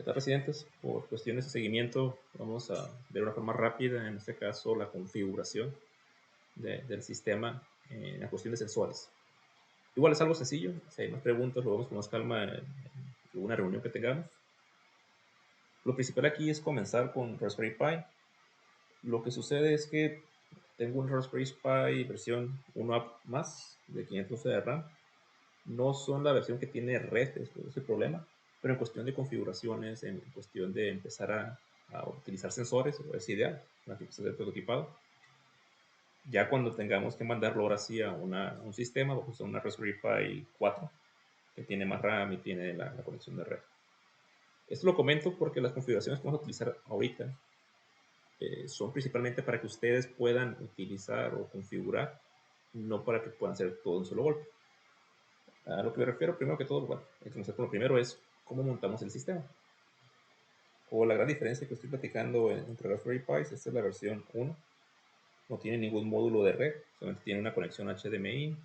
¿Qué tal, residentes? Por cuestiones de seguimiento, vamos a ver una forma rápida, en este caso, la configuración del sistema en la cuestión de sensores. Igual es algo sencillo, si hay más preguntas, lo vemos con más calma en alguna reunión que tengamos. Lo principal aquí es comenzar con Raspberry Pi. Lo que sucede es que tengo un Raspberry Pi versión 1 más de 512 de RAM. No son la versión que tiene red, es el problema, pero en cuestión de configuraciones, en cuestión de empezar a utilizar sensores, es ideal, una que esté prototipado. Ya cuando tengamos que mandarlo ahora sí a un sistema, vamos a usar una Raspberry Pi 4, que tiene más RAM y tiene la conexión de red. Esto lo comento porque las configuraciones que vamos a utilizar ahorita son principalmente para que ustedes puedan utilizar o configurar, no para que puedan hacer todo en un solo golpe. A lo que me refiero, primero que todo, bueno, comenzar con lo primero es cómo montamos el sistema. O la gran diferencia que estoy platicando entre Raspberry Pi, esta es la versión 1, no tiene ningún módulo de red, solamente tiene una conexión HDMI,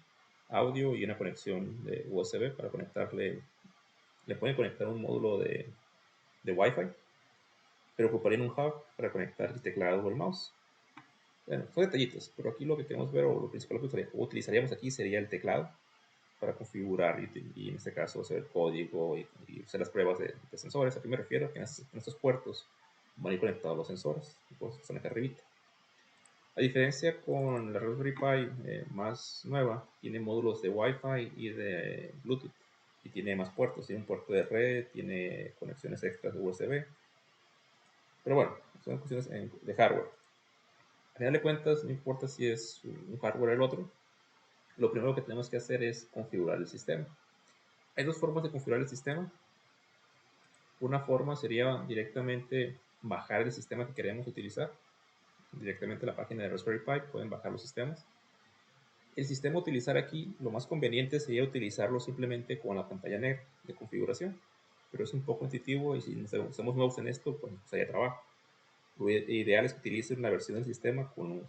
audio y una conexión de USB para conectarle. Le pueden conectar un módulo de Wi-Fi, pero ocuparían un hub para conectar el teclado o el mouse. Bueno, son detallitos, pero aquí lo que queremos ver, o lo principal que utilizaríamos aquí sería el teclado para configurar y en este caso hacer el código y hacer las pruebas de sensores. ¿A qué me refiero? Que en estos puertos van a ir conectados los sensores, pues están acá arribita. A diferencia con la Raspberry Pi más nueva, tiene módulos de Wi-Fi y de Bluetooth y tiene más puertos, tiene un puerto de red, tiene conexiones extras de USB. Pero bueno, son cuestiones de hardware. A final de cuentas, no importa si es un hardware o el otro, lo primero que tenemos que hacer es configurar el sistema. Hay dos formas de configurar el sistema. Una forma sería directamente bajar el sistema que queremos utilizar. Directamente a la página de Raspberry Pi pueden bajar los sistemas. El sistema a utilizar aquí, lo más conveniente sería utilizarlo simplemente con la pantalla negra de configuración. Pero es un poco intuitivo y si estamos nuevos en esto, pues haya trabajo. Lo ideal es que utilicen la versión del sistema con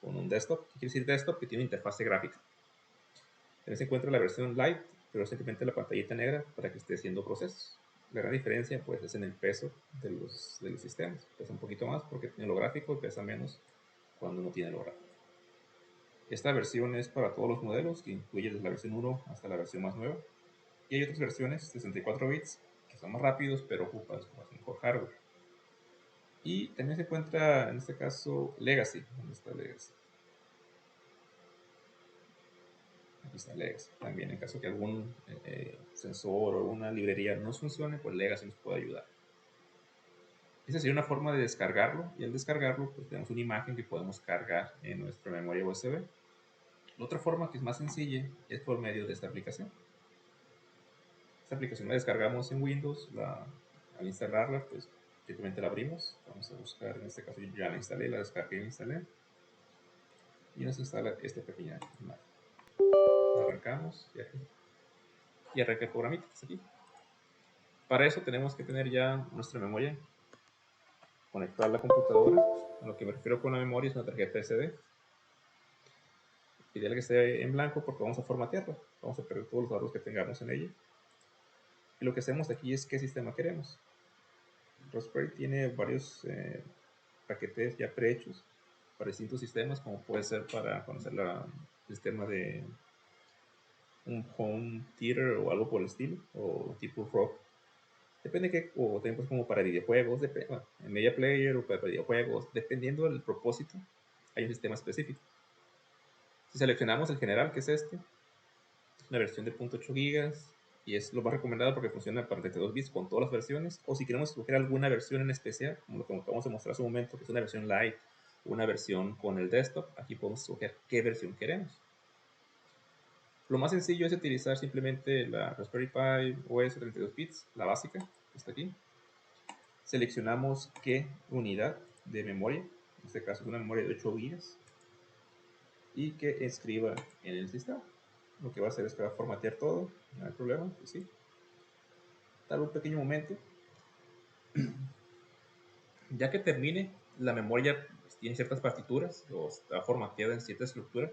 un desktop. ¿Qué quiere decir desktop? Que tiene interfaz gráfica. También se encuentra la versión Lite, pero simplemente la pantallita negra para que esté haciendo procesos. La gran diferencia pues es en el peso de los sistemas. Pesa un poquito más porque tiene lo gráfico y pesa menos cuando no tiene lo gráfico. Esta versión es para todos los modelos, que incluye desde la versión 1 hasta la versión más nueva. Y hay otras versiones, 64 bits, que son más rápidos, pero ocupan mejor hardware. Y también se encuentra, en este caso, Legacy. ¿Dónde está Legacy? Aquí está Legacy. También en caso que algún sensor o alguna librería no funcione, pues Legacy nos puede ayudar. Esa sería una forma de descargarlo. Y al descargarlo, pues tenemos una imagen que podemos cargar en nuestra memoria USB. La otra forma, que es más sencilla, es por medio de esta aplicación. Esta aplicación la descargamos en Windows. Al instalarla, pues simplemente la abrimos. Vamos a buscar, en este caso yo ya la instalé, la descargué y la instalé. Y nos instala esta pequeña imagen. Arrancamos y arranca el programita que está aquí. Para eso tenemos que tener ya nuestra memoria conectada a la computadora. A lo que me refiero con la memoria es una tarjeta SD. Ideal que esté en blanco porque vamos a formatearla. Vamos a perder todos los datos que tengamos en ella. Y lo que hacemos aquí es qué sistema queremos. Raspberry tiene varios paquetes ya prehechos para distintos sistemas, como puede ser para conocer el sistema de un home theater o algo por el estilo, o tipo rock. Depende que, o tenemos como para videojuegos, bueno, en media player o para videojuegos, dependiendo del propósito, hay un sistema específico. Si seleccionamos el general, que es este, la versión de 0.8 GB, y es lo más recomendado porque funciona para 32 bits con todas las versiones, o si queremos escoger alguna versión en especial, como lo que vamos a mostrar hace un momento, que es una versión light, una versión con el desktop, aquí podemos escoger qué versión queremos. Lo más sencillo es utilizar simplemente la Raspberry Pi OS 32 bits, la básica, que está aquí. Seleccionamos qué unidad de memoria, en este caso es una memoria de 8 GB, y que escriba en el sistema. Lo que va a hacer es que va a formatear todo, no hay problema, pues sí. Dar un pequeño momento. Ya que termine, la memoria tiene ciertas partituras o está formateada en cierta estructura.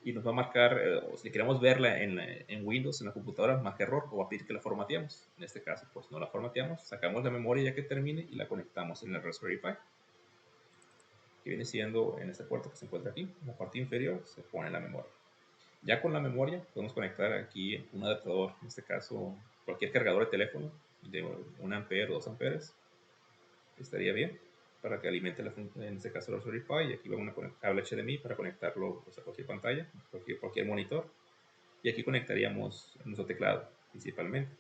y nos va a marcar, o si queremos verla en Windows, en la computadora, marca error o va a pedir que la formateamos. En este caso, pues no la formateamos, sacamos la memoria ya que termine y la conectamos en el Raspberry Pi, que viene siendo en este puerto que se encuentra aquí, en la parte inferior se pone la memoria. Ya con la memoria podemos conectar aquí un adaptador, en este caso cualquier cargador de teléfono de 1 ampere o 2 amperes, estaría bien para que alimente en este caso el Raspberry Pi. Y aquí va un cable HDMI para conectarlo pues, a cualquier pantalla, cualquier monitor. Y aquí conectaríamos nuestro teclado principalmente.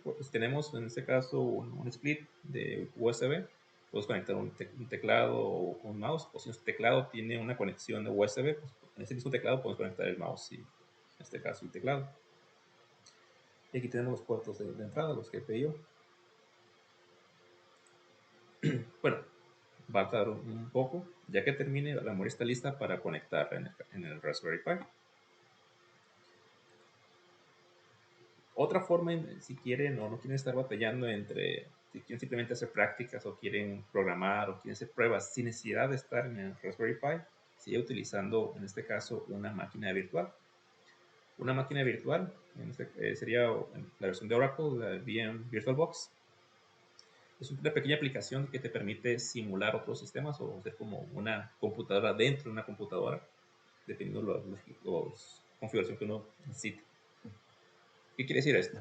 Pues tenemos en este caso un split de USB. Puedes conectar un teclado o un mouse, o si nuestro teclado tiene una conexión de USB, pues en ese mismo teclado podemos conectar el mouse y en este caso el teclado. Y aquí tenemos los puertos de entrada, los GPIO. Bueno, va a tardar un poco. Ya que termine, la memoria está lista para conectar en el Raspberry Pi. Otra forma, si quieren o no quieren estar batallando entre si quieren simplemente hacer prácticas o quieren programar o quieren hacer pruebas sin necesidad de estar en el Raspberry Pi, sigue utilizando en este caso una máquina virtual. Una máquina virtual sería la versión de Oracle, la VM VirtualBox. Es una pequeña aplicación que te permite simular otros sistemas o hacer como una computadora dentro de una computadora, dependiendo de la configuración que uno necesite. ¿Qué quiere decir esto?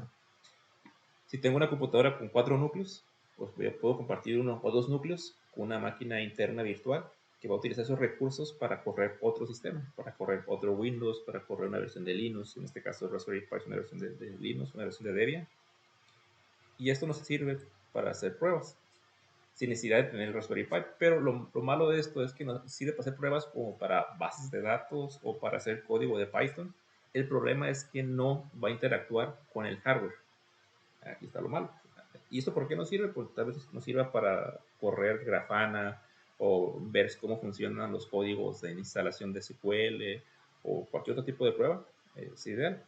Si tengo una computadora con 4 núcleos, pues puedo compartir 1 o 2 núcleos con una máquina interna virtual que va a utilizar esos recursos para correr otro sistema, para correr otro Windows, para correr una versión de Linux, en este caso Raspberry Pi es una versión de Linux, una versión de Debian. Y esto nos sirve para hacer pruebas, sin necesidad de tener el Raspberry Pi, pero lo malo de esto es que nos sirve para hacer pruebas como para bases de datos o para hacer código de Python. El problema es que no va a interactuar con el hardware. Aquí está lo malo. ¿Y esto por qué nos sirve? Pues tal vez nos sirva para correr Grafana o ver cómo funcionan los códigos de instalación de SQL o cualquier otro tipo de prueba. Es ideal.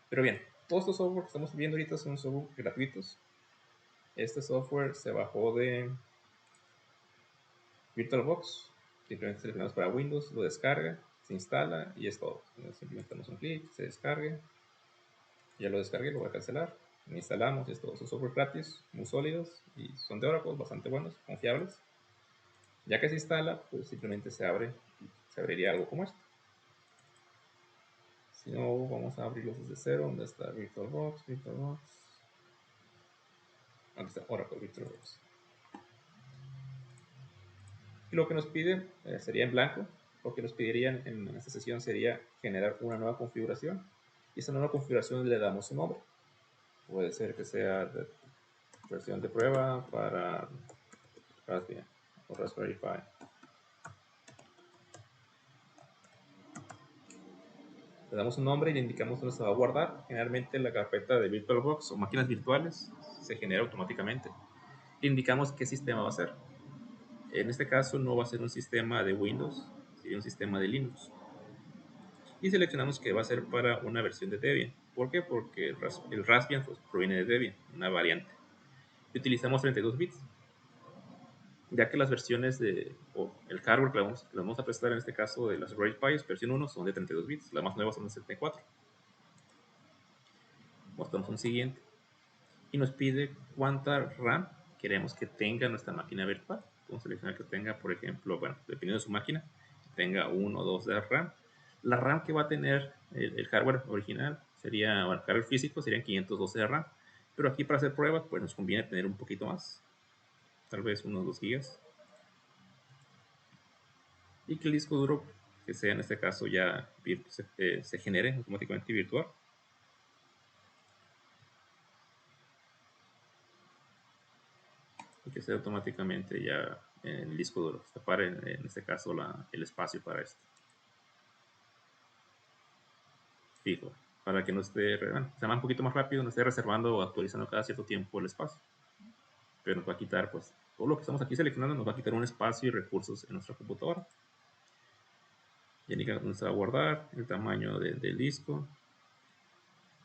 Pero bien, todos estos software que estamos viendo ahorita son software gratuitos. Este software se bajó de VirtualBox. Simplemente seleccionamos para Windows, lo descarga, se instala y es todo. Simplemente damos un clic, se descarga. Ya lo descargué, lo voy a cancelar. Instalamos estos software gratis, muy sólidos y son de Oracle, bastante buenos, confiables. Ya que se instala, pues simplemente se abriría algo como esto. Si no, vamos a abrirlos desde cero. ¿Dónde está VirtualBox? Aquí está Oracle VirtualBox. Y lo que nos pide sería en blanco. Lo que nos pedirían en esta sesión sería generar una nueva configuración. Y esa nueva configuración le damos un nombre. Puede ser que sea versión de prueba para Raspbian o Raspberry Pi. Le damos un nombre y le indicamos dónde se va a guardar. Generalmente la carpeta de VirtualBox o máquinas virtuales se genera automáticamente. Le indicamos qué sistema va a ser. En este caso no va a ser un sistema de Windows, sería un sistema de Linux. Y seleccionamos que va a ser para una versión de Debian. ¿Por qué? Porque el Raspbian pues, proviene de Debian, una variante. Y utilizamos 32 bits, ya que las versiones o el hardware que le vamos a prestar en este caso de las Raspberry Pi versión 1 son de 32 bits, las más nuevas son de 74. Mostramos un siguiente y nos pide cuánta RAM queremos que tenga nuestra máquina virtual. Podemos seleccionar que tenga, por ejemplo, bueno, dependiendo de su máquina, que tenga 1 o 2 de RAM. La RAM que va a tener el hardware original sería, bueno, el hardware físico serían 512 de RAM, pero aquí para hacer pruebas, pues nos conviene tener un poquito más, tal vez unos 2 GB. Y que el disco duro, que sea en este caso ya se genere automáticamente virtual. Y que sea automáticamente ya en el disco duro. Separe en este caso el espacio para esto. Fijo. Para que no esté, bueno, sea un poquito más rápido, no esté reservando o actualizando cada cierto tiempo el espacio. Pero nos va a quitar, pues, todo lo que estamos aquí seleccionando nos va a quitar un espacio y recursos en nuestra computadora. Ya indica dónde se va a guardar, el tamaño del disco.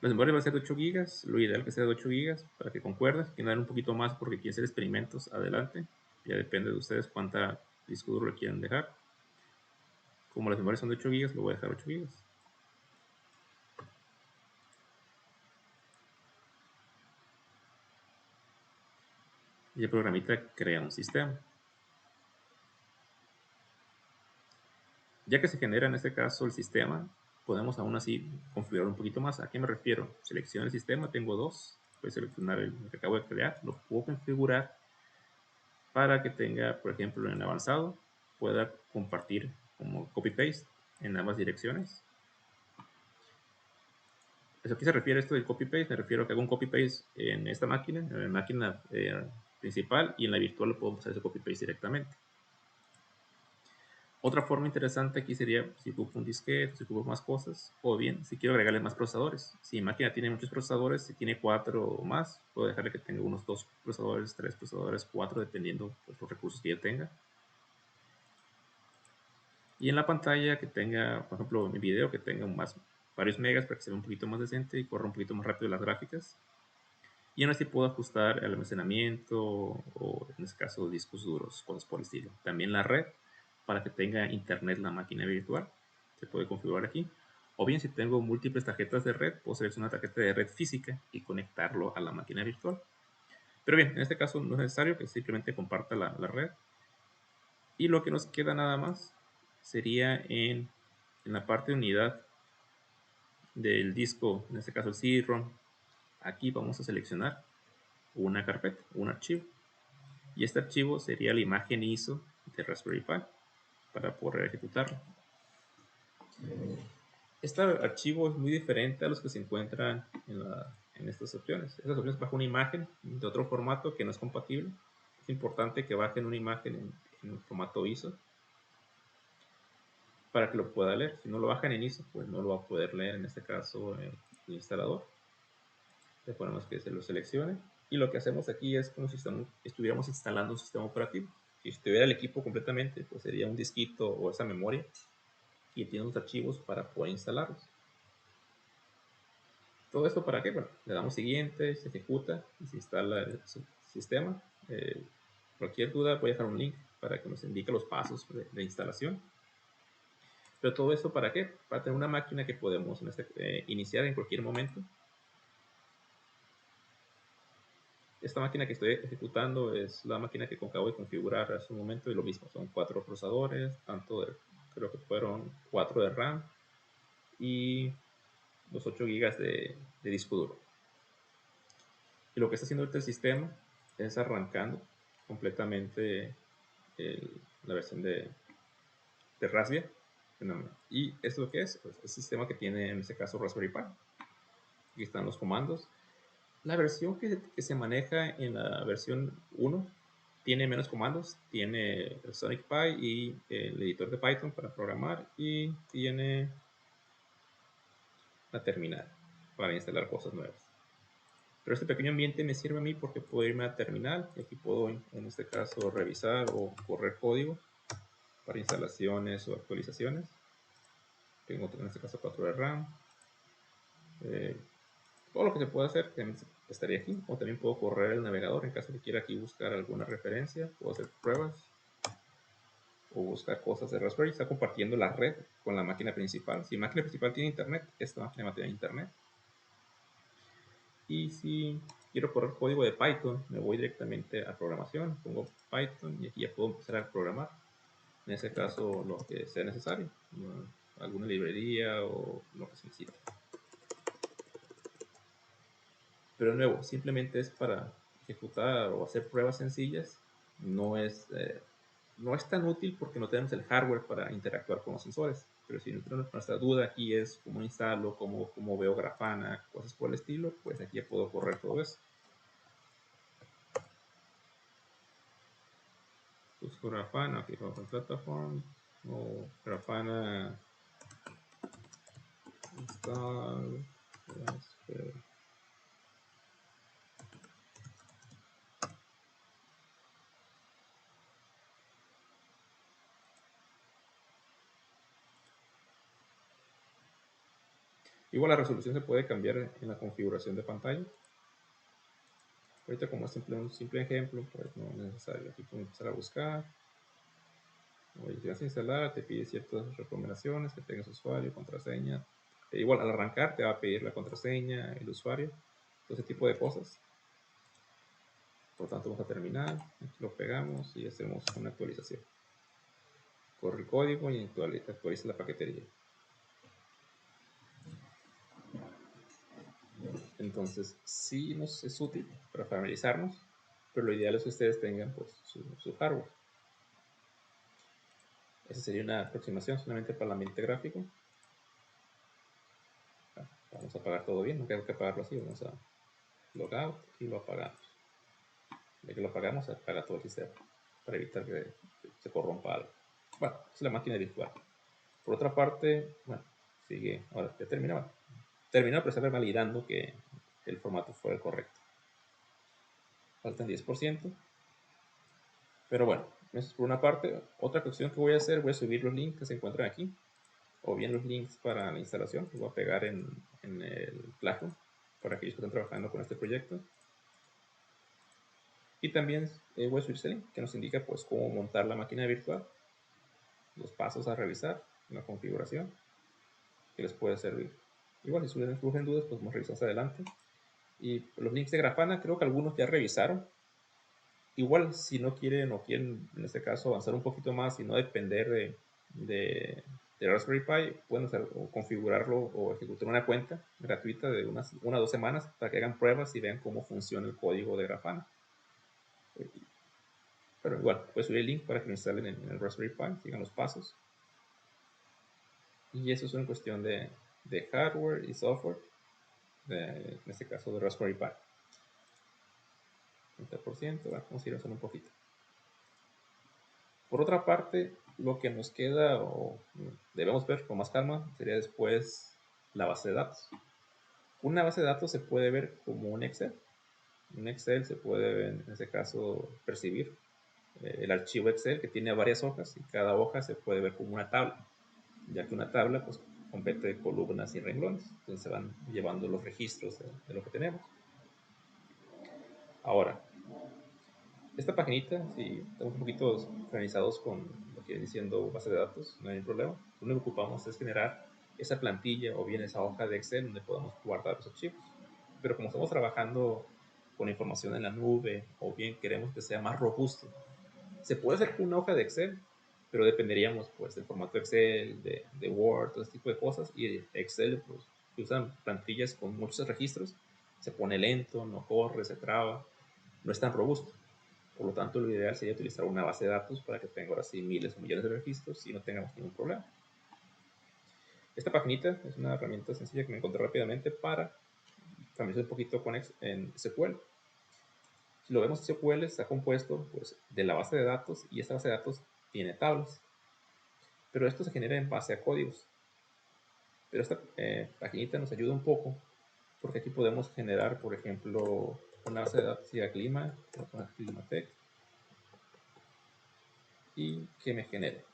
La memoria va a ser de 8 GB, lo ideal que sea de 8 GB para que concuerdes. Quieren dar un poquito más porque quieren hacer experimentos adelante. Ya depende de ustedes cuánta disco duro le quieran dejar. Como las memorias son de 8 GB, lo voy a dejar 8 GB. Y el programita crea un sistema. Ya que se genera en este caso el sistema, podemos aún así configurar un poquito más. ¿A qué me refiero? Selecciono el sistema, tengo dos. Voy a seleccionar el que acabo de crear, lo puedo configurar para que tenga, por ejemplo, en avanzado, pueda compartir como copy-paste en ambas direcciones. ¿A qué se refiere esto del copy-paste? Me refiero a que hago un copy-paste en esta máquina, en la máquina principal, y en la virtual lo puedo hacer ese copy-paste directamente. Otra forma interesante aquí sería si ocupo un disquete, si ocupo más cosas, o bien si quiero agregarle más procesadores. Si mi máquina tiene muchos procesadores, si tiene 4 o más, puedo dejarle que tenga unos 2 procesadores, 3 procesadores, 4, dependiendo de los recursos que yo tenga. Y en la pantalla que tenga, por ejemplo, mi video que tenga varios megas para que se vea un poquito más decente y corra un poquito más rápido las gráficas. Y aún así puedo ajustar el almacenamiento o en este caso discos duros, cosas por el estilo. También la red para que tenga internet la máquina virtual. Se puede configurar aquí. O bien si tengo múltiples tarjetas de red, puedo seleccionar una tarjeta de red física y conectarlo a la máquina virtual. Pero bien, en este caso no es necesario que simplemente comparta la red. Y lo que nos queda nada más sería en la parte de unidad del disco, en este caso el CD-ROM. Aquí vamos a seleccionar una carpeta, un archivo. Y este archivo sería la imagen ISO de Raspberry Pi para poder ejecutarlo. Este archivo es muy diferente a los que se encuentran en estas opciones. Estas opciones bajan una imagen de otro formato que no es compatible. Es importante que bajen una imagen en formato ISO para que lo pueda leer. Si no lo bajan en ISO, pues no lo va a poder leer, en este caso el instalador. Le ponemos que se lo seleccione. Y lo que hacemos aquí es como si estuviéramos instalando un sistema operativo. Si estuviera el equipo completamente, pues sería un disquito o esa memoria y tiene los archivos para poder instalarlos. ¿Todo esto para qué? Bueno, le damos siguiente, se ejecuta y se instala el sistema. Cualquier duda, voy a dejar un link para que nos indique los pasos de instalación. Pero todo esto para qué? Para tener una máquina que podemos iniciar en cualquier momento. Esta máquina que estoy ejecutando es la máquina que acabo de configurar hace un momento y lo mismo, son 4 procesadores, creo que fueron 4 de RAM y los 8 GB de disco duro. Y lo que está haciendo ahorita el sistema es arrancando completamente la versión de Raspbian. Y esto es lo que es, pues, el sistema que tiene en este caso Raspberry Pi. Aquí están los comandos. La versión que se maneja en la versión 1 tiene menos comandos, tiene el Sonic Pi y el editor de Python para programar y tiene la terminal para instalar cosas nuevas. Pero este pequeño ambiente me sirve a mí porque puedo irme a terminal y aquí puedo en este caso revisar o correr código para instalaciones o actualizaciones. Tengo en este caso 4 de RAM. Todo lo que se puede hacer estaría aquí, o también puedo correr el navegador en caso de que quiera aquí buscar alguna referencia, puedo hacer pruebas o buscar cosas de Raspberry. Está compartiendo la red con la máquina principal. Si la máquina principal tiene internet, esta máquina va a tener internet. Y si quiero correr código de Python, me voy directamente a programación, pongo Python y aquí ya puedo empezar a programar. En ese caso, lo que sea necesario, alguna librería o lo que se necesite. Pero de nuevo, simplemente es para ejecutar o hacer pruebas sencillas. No es, no es tan útil porque no tenemos el hardware para interactuar con los sensores. Pero si nuestra duda aquí es cómo instalo, cómo veo Grafana, cosas por el estilo, pues aquí ya puedo correr todo eso. Busco Grafana, aquí vamos en Platform, o Grafana install. Igual la resolución se puede cambiar en la configuración de pantalla. Ahorita como es un simple ejemplo, pues no es necesario. Aquí puedo empezar a buscar. Si vas a instalar, te pide ciertas recomendaciones, que tengas usuario, contraseña. Igual al arrancar te va a pedir la contraseña, el usuario, todo ese tipo de cosas. Por lo tanto, vamos a terminar, aquí lo pegamos y hacemos una actualización. Corre el código y actualiza la paquetería. Entonces, sí nos es útil para familiarizarnos, pero lo ideal es que ustedes tengan pues, su hardware. Esa sería una aproximación solamente para el ambiente gráfico. Vamos a apagar todo bien, no tengo que apagarlo así, vamos a logout y lo apagamos. Ya que lo apagamos, se apaga todo el sistema para evitar que se corrompa algo. Bueno, es la máquina virtual. Por otra parte, bueno, sigue, ahora ya terminó. Terminó, pero está validando que el formato fue el correcto. Faltan 10%. Pero bueno, eso es por una parte. Otra cuestión que voy a hacer, voy a subir los links que se encuentran aquí. O bien los links para la instalación, que voy a pegar en el Classroom para aquellos que están trabajando con este proyecto. Y también voy a subir ese link que nos indica pues cómo montar la máquina virtual, los pasos a revisar, la configuración que les puede servir. Igual si surgen dudas, pues vamos a revisar adelante. Y los links de Grafana creo que algunos ya revisaron. Igual si no quieren o quieren en este caso avanzar un poquito más y no depender de Raspberry Pi, pueden hacer, o configurarlo o ejecutar una cuenta gratuita de una o 2 semanas para que hagan pruebas y vean cómo funciona el código de Grafana. Pero igual, puedes subir el link para que lo instalen en el Raspberry Pi, sigan los pasos. Y eso es una cuestión de hardware y software, en este caso de Raspberry Pi. 30%, vamos a ir avanzando un poquito. Por otra parte, lo que nos queda o debemos ver con más calma sería después la base de datos. Una base de datos se puede ver como un Excel. Un Excel se puede, en este caso, percibir el archivo Excel que tiene varias hojas y cada hoja se puede ver como una tabla, ya que una tabla pues compete de columnas y renglones, entonces se van llevando los registros de lo que tenemos. Ahora, esta paginita, si estamos un poquito organizados con lo que viene diciendo base de datos, no hay problema. Lo único que ocupamos es generar esa plantilla o bien esa hoja de Excel donde podamos guardar los archivos. Pero como estamos trabajando con información en la nube o bien queremos que sea más robusto, se puede hacer con una hoja de Excel, pero dependeríamos pues del formato Excel, de Word, todo ese tipo de cosas. Y Excel, pues, que usan plantillas con muchos registros, se pone lento, no corre, se traba, no es tan robusto. Por lo tanto, lo ideal sería utilizar una base de datos para que tenga ahora sí miles o millones de registros y no tengamos ningún problema. Esta paginita es una herramienta sencilla que me encontré rápidamente para familiarizar un poquito con en SQL. Si lo vemos, SQL está compuesto pues, de la base de datos y esta base de datos tiene tablas. Pero esto se genera en base a códigos. Pero esta paginita nos ayuda un poco porque aquí podemos generar, por ejemplo, una base de datos y clima, Climatech, y que me genere.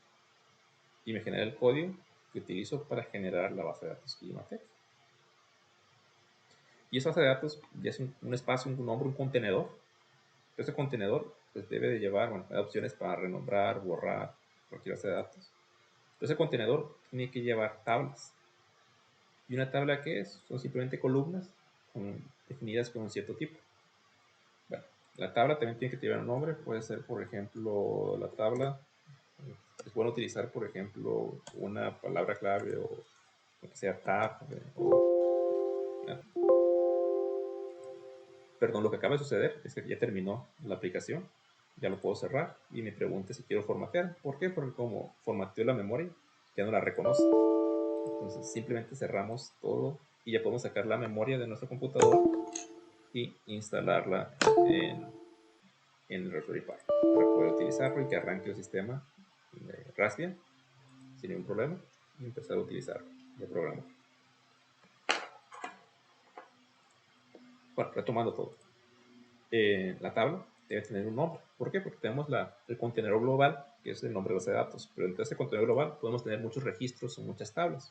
Y me genera el código que utilizo para generar la base de datos Climatech. Y esa base de datos ya es un espacio, un nombre, un contenedor. Ese contenedor pues, debe de llevar, bueno, hay opciones para renombrar, borrar cualquier base de datos. Ese contenedor tiene que llevar tablas. ¿Y una tabla qué es? Son simplemente columnas definidas con un cierto tipo. Bueno, la tabla también tiene que llevar un nombre. Puede ser, por ejemplo, la tabla. Es bueno utilizar, por ejemplo, una palabra clave o que sea tab perdón, lo que acaba de suceder es que ya terminó la aplicación, ya lo puedo cerrar y me pregunte si quiero formatear. ¿Por qué? Porque como formateó la memoria, ya no la reconoce. Entonces simplemente cerramos todo y ya podemos sacar la memoria de nuestro computador y instalarla en el Raspberry Pi para poder utilizarlo y que arranque el sistema de Raspbian sin ningún problema y empezar a utilizar el programa. Bueno, retomando todo. La tabla debe tener un nombre. ¿Por qué? Porque tenemos el contenedor global, que es el nombre de base de datos. Pero dentro de ese contenedor global podemos tener muchos registros o muchas tablas.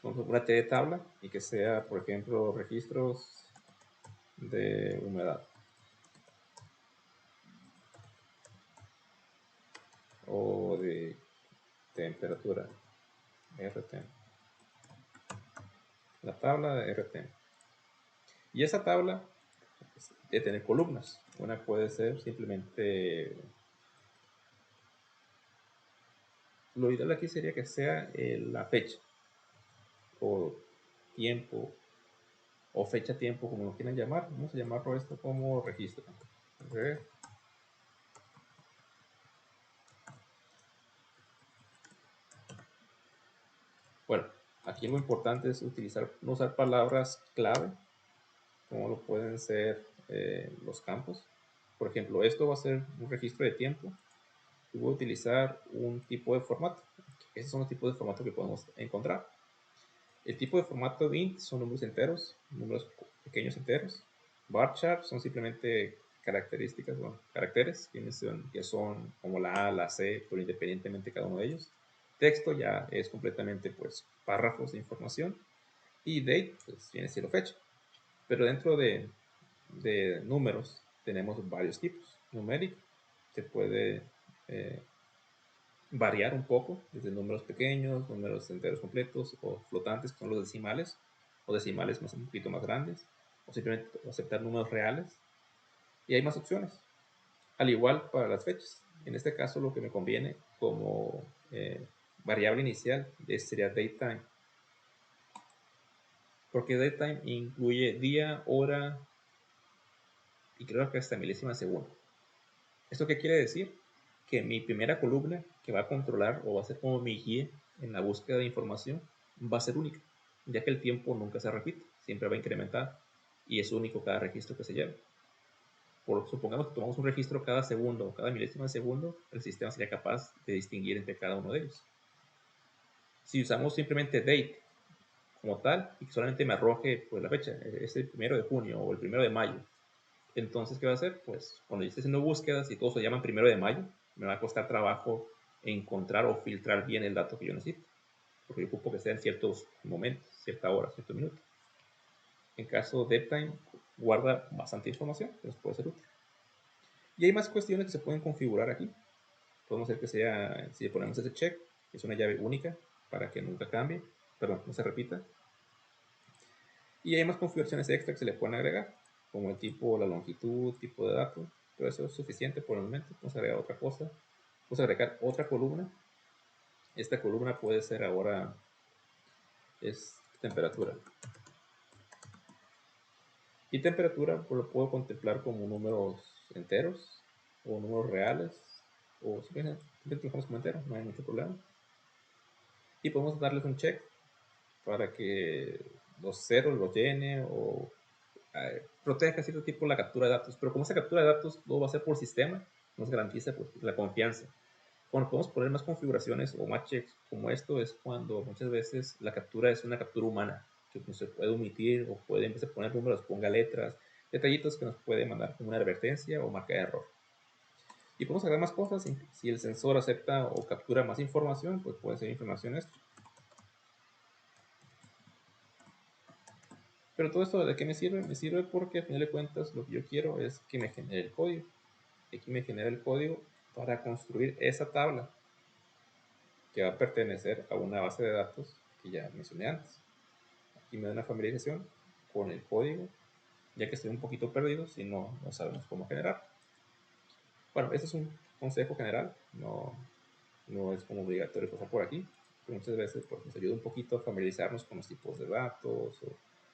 Una T de tabla y que sea, por ejemplo, registros de humedad. O de temperatura RTM, la tabla de RTM. Y esa tabla de tener columnas. Una puede ser simplemente, lo ideal aquí sería que sea la fecha o tiempo o fecha tiempo, como lo quieran llamar. Vamos a llamarlo esto como registro. Okay. Bueno, aquí lo importante es no usar palabras clave, como lo pueden ser los campos. Por ejemplo, esto va a ser un registro de tiempo y voy a utilizar un tipo de formato. Esos son los tipos de formato que podemos encontrar. El tipo de formato de int son números enteros, números pequeños enteros. Varchar son simplemente características, bueno, caracteres que son como la A, la C, pero independientemente cada uno de ellos. Texto ya es completamente pues párrafos de información. Y date pues viene siendo fecha. Pero dentro de números tenemos varios tipos. Numérico se puede variar un poco, desde números pequeños, números enteros completos o flotantes, que son los decimales, o decimales un poquito más grandes, o simplemente aceptar números reales. Y hay más opciones. Al igual para las fechas. En este caso lo que me conviene como variable inicial sería datetime. Porque datetime incluye día, hora y creo que hasta milésima segundo. ¿Esto qué quiere decir? Que mi primera columna que va a controlar o va a ser como mi guía en la búsqueda de información va a ser única, ya que el tiempo nunca se repite, siempre va a incrementar y es único cada registro que se lleva. Supongamos que tomamos un registro cada segundo o cada milésima de segundo, el sistema sería capaz de distinguir entre cada uno de ellos. Si usamos simplemente date como tal y que solamente me arroje pues, la fecha, es el 1 de junio o el 1 de mayo, entonces, ¿qué va a hacer? Pues cuando yo esté haciendo búsquedas y todos se llaman 1 de mayo, me va a costar trabajo encontrar o filtrar bien el dato que yo necesito. Porque yo ocupo que sea en ciertos momentos, cierta hora, cierto minuto. En caso de DevTime, guarda bastante información que nos puede ser útil. Y hay más cuestiones que se pueden configurar aquí. Podemos hacer que sea, si le ponemos ese check, que es una llave única para que nunca cambie, perdón, no se repita. Y hay más configuraciones extra que se le pueden agregar, como el tipo, la longitud, tipo de dato. Pero eso es suficiente por el momento. Vamos a agregar otra cosa. Vamos a agregar otra columna. Esta columna puede ser ahora es temperatura. Y temperatura pues, lo puedo contemplar como números enteros o números reales o simplemente lo dejamos como entero, no hay mucho problema. Y podemos darles un check para que los ceros los llene o proteja cierto tipo la captura de datos, pero como esa captura de datos todo va a ser por sistema, nos garantiza pues, la confianza. Cuando podemos poner más configuraciones o más checks como esto es cuando muchas veces la captura es una captura humana, que no se puede omitir o puede empezar a poner números, ponga letras, detallitos que nos puede mandar como una advertencia o marca de error. Y podemos agregar más cosas, si el sensor acepta o captura más información, pues puede ser información extra. Pero todo esto de qué me sirve? Me sirve porque al final de cuentas lo que yo quiero es que me genere el código. Aquí me genera el código para construir esa tabla que va a pertenecer a una base de datos que ya mencioné antes. Aquí me da una familiarización con el código, ya que estoy un poquito perdido si no sabemos cómo generar. Bueno, este es un consejo general, no es como obligatorio pasar por aquí, pero muchas veces pues, nos ayuda un poquito a familiarizarnos con los tipos de datos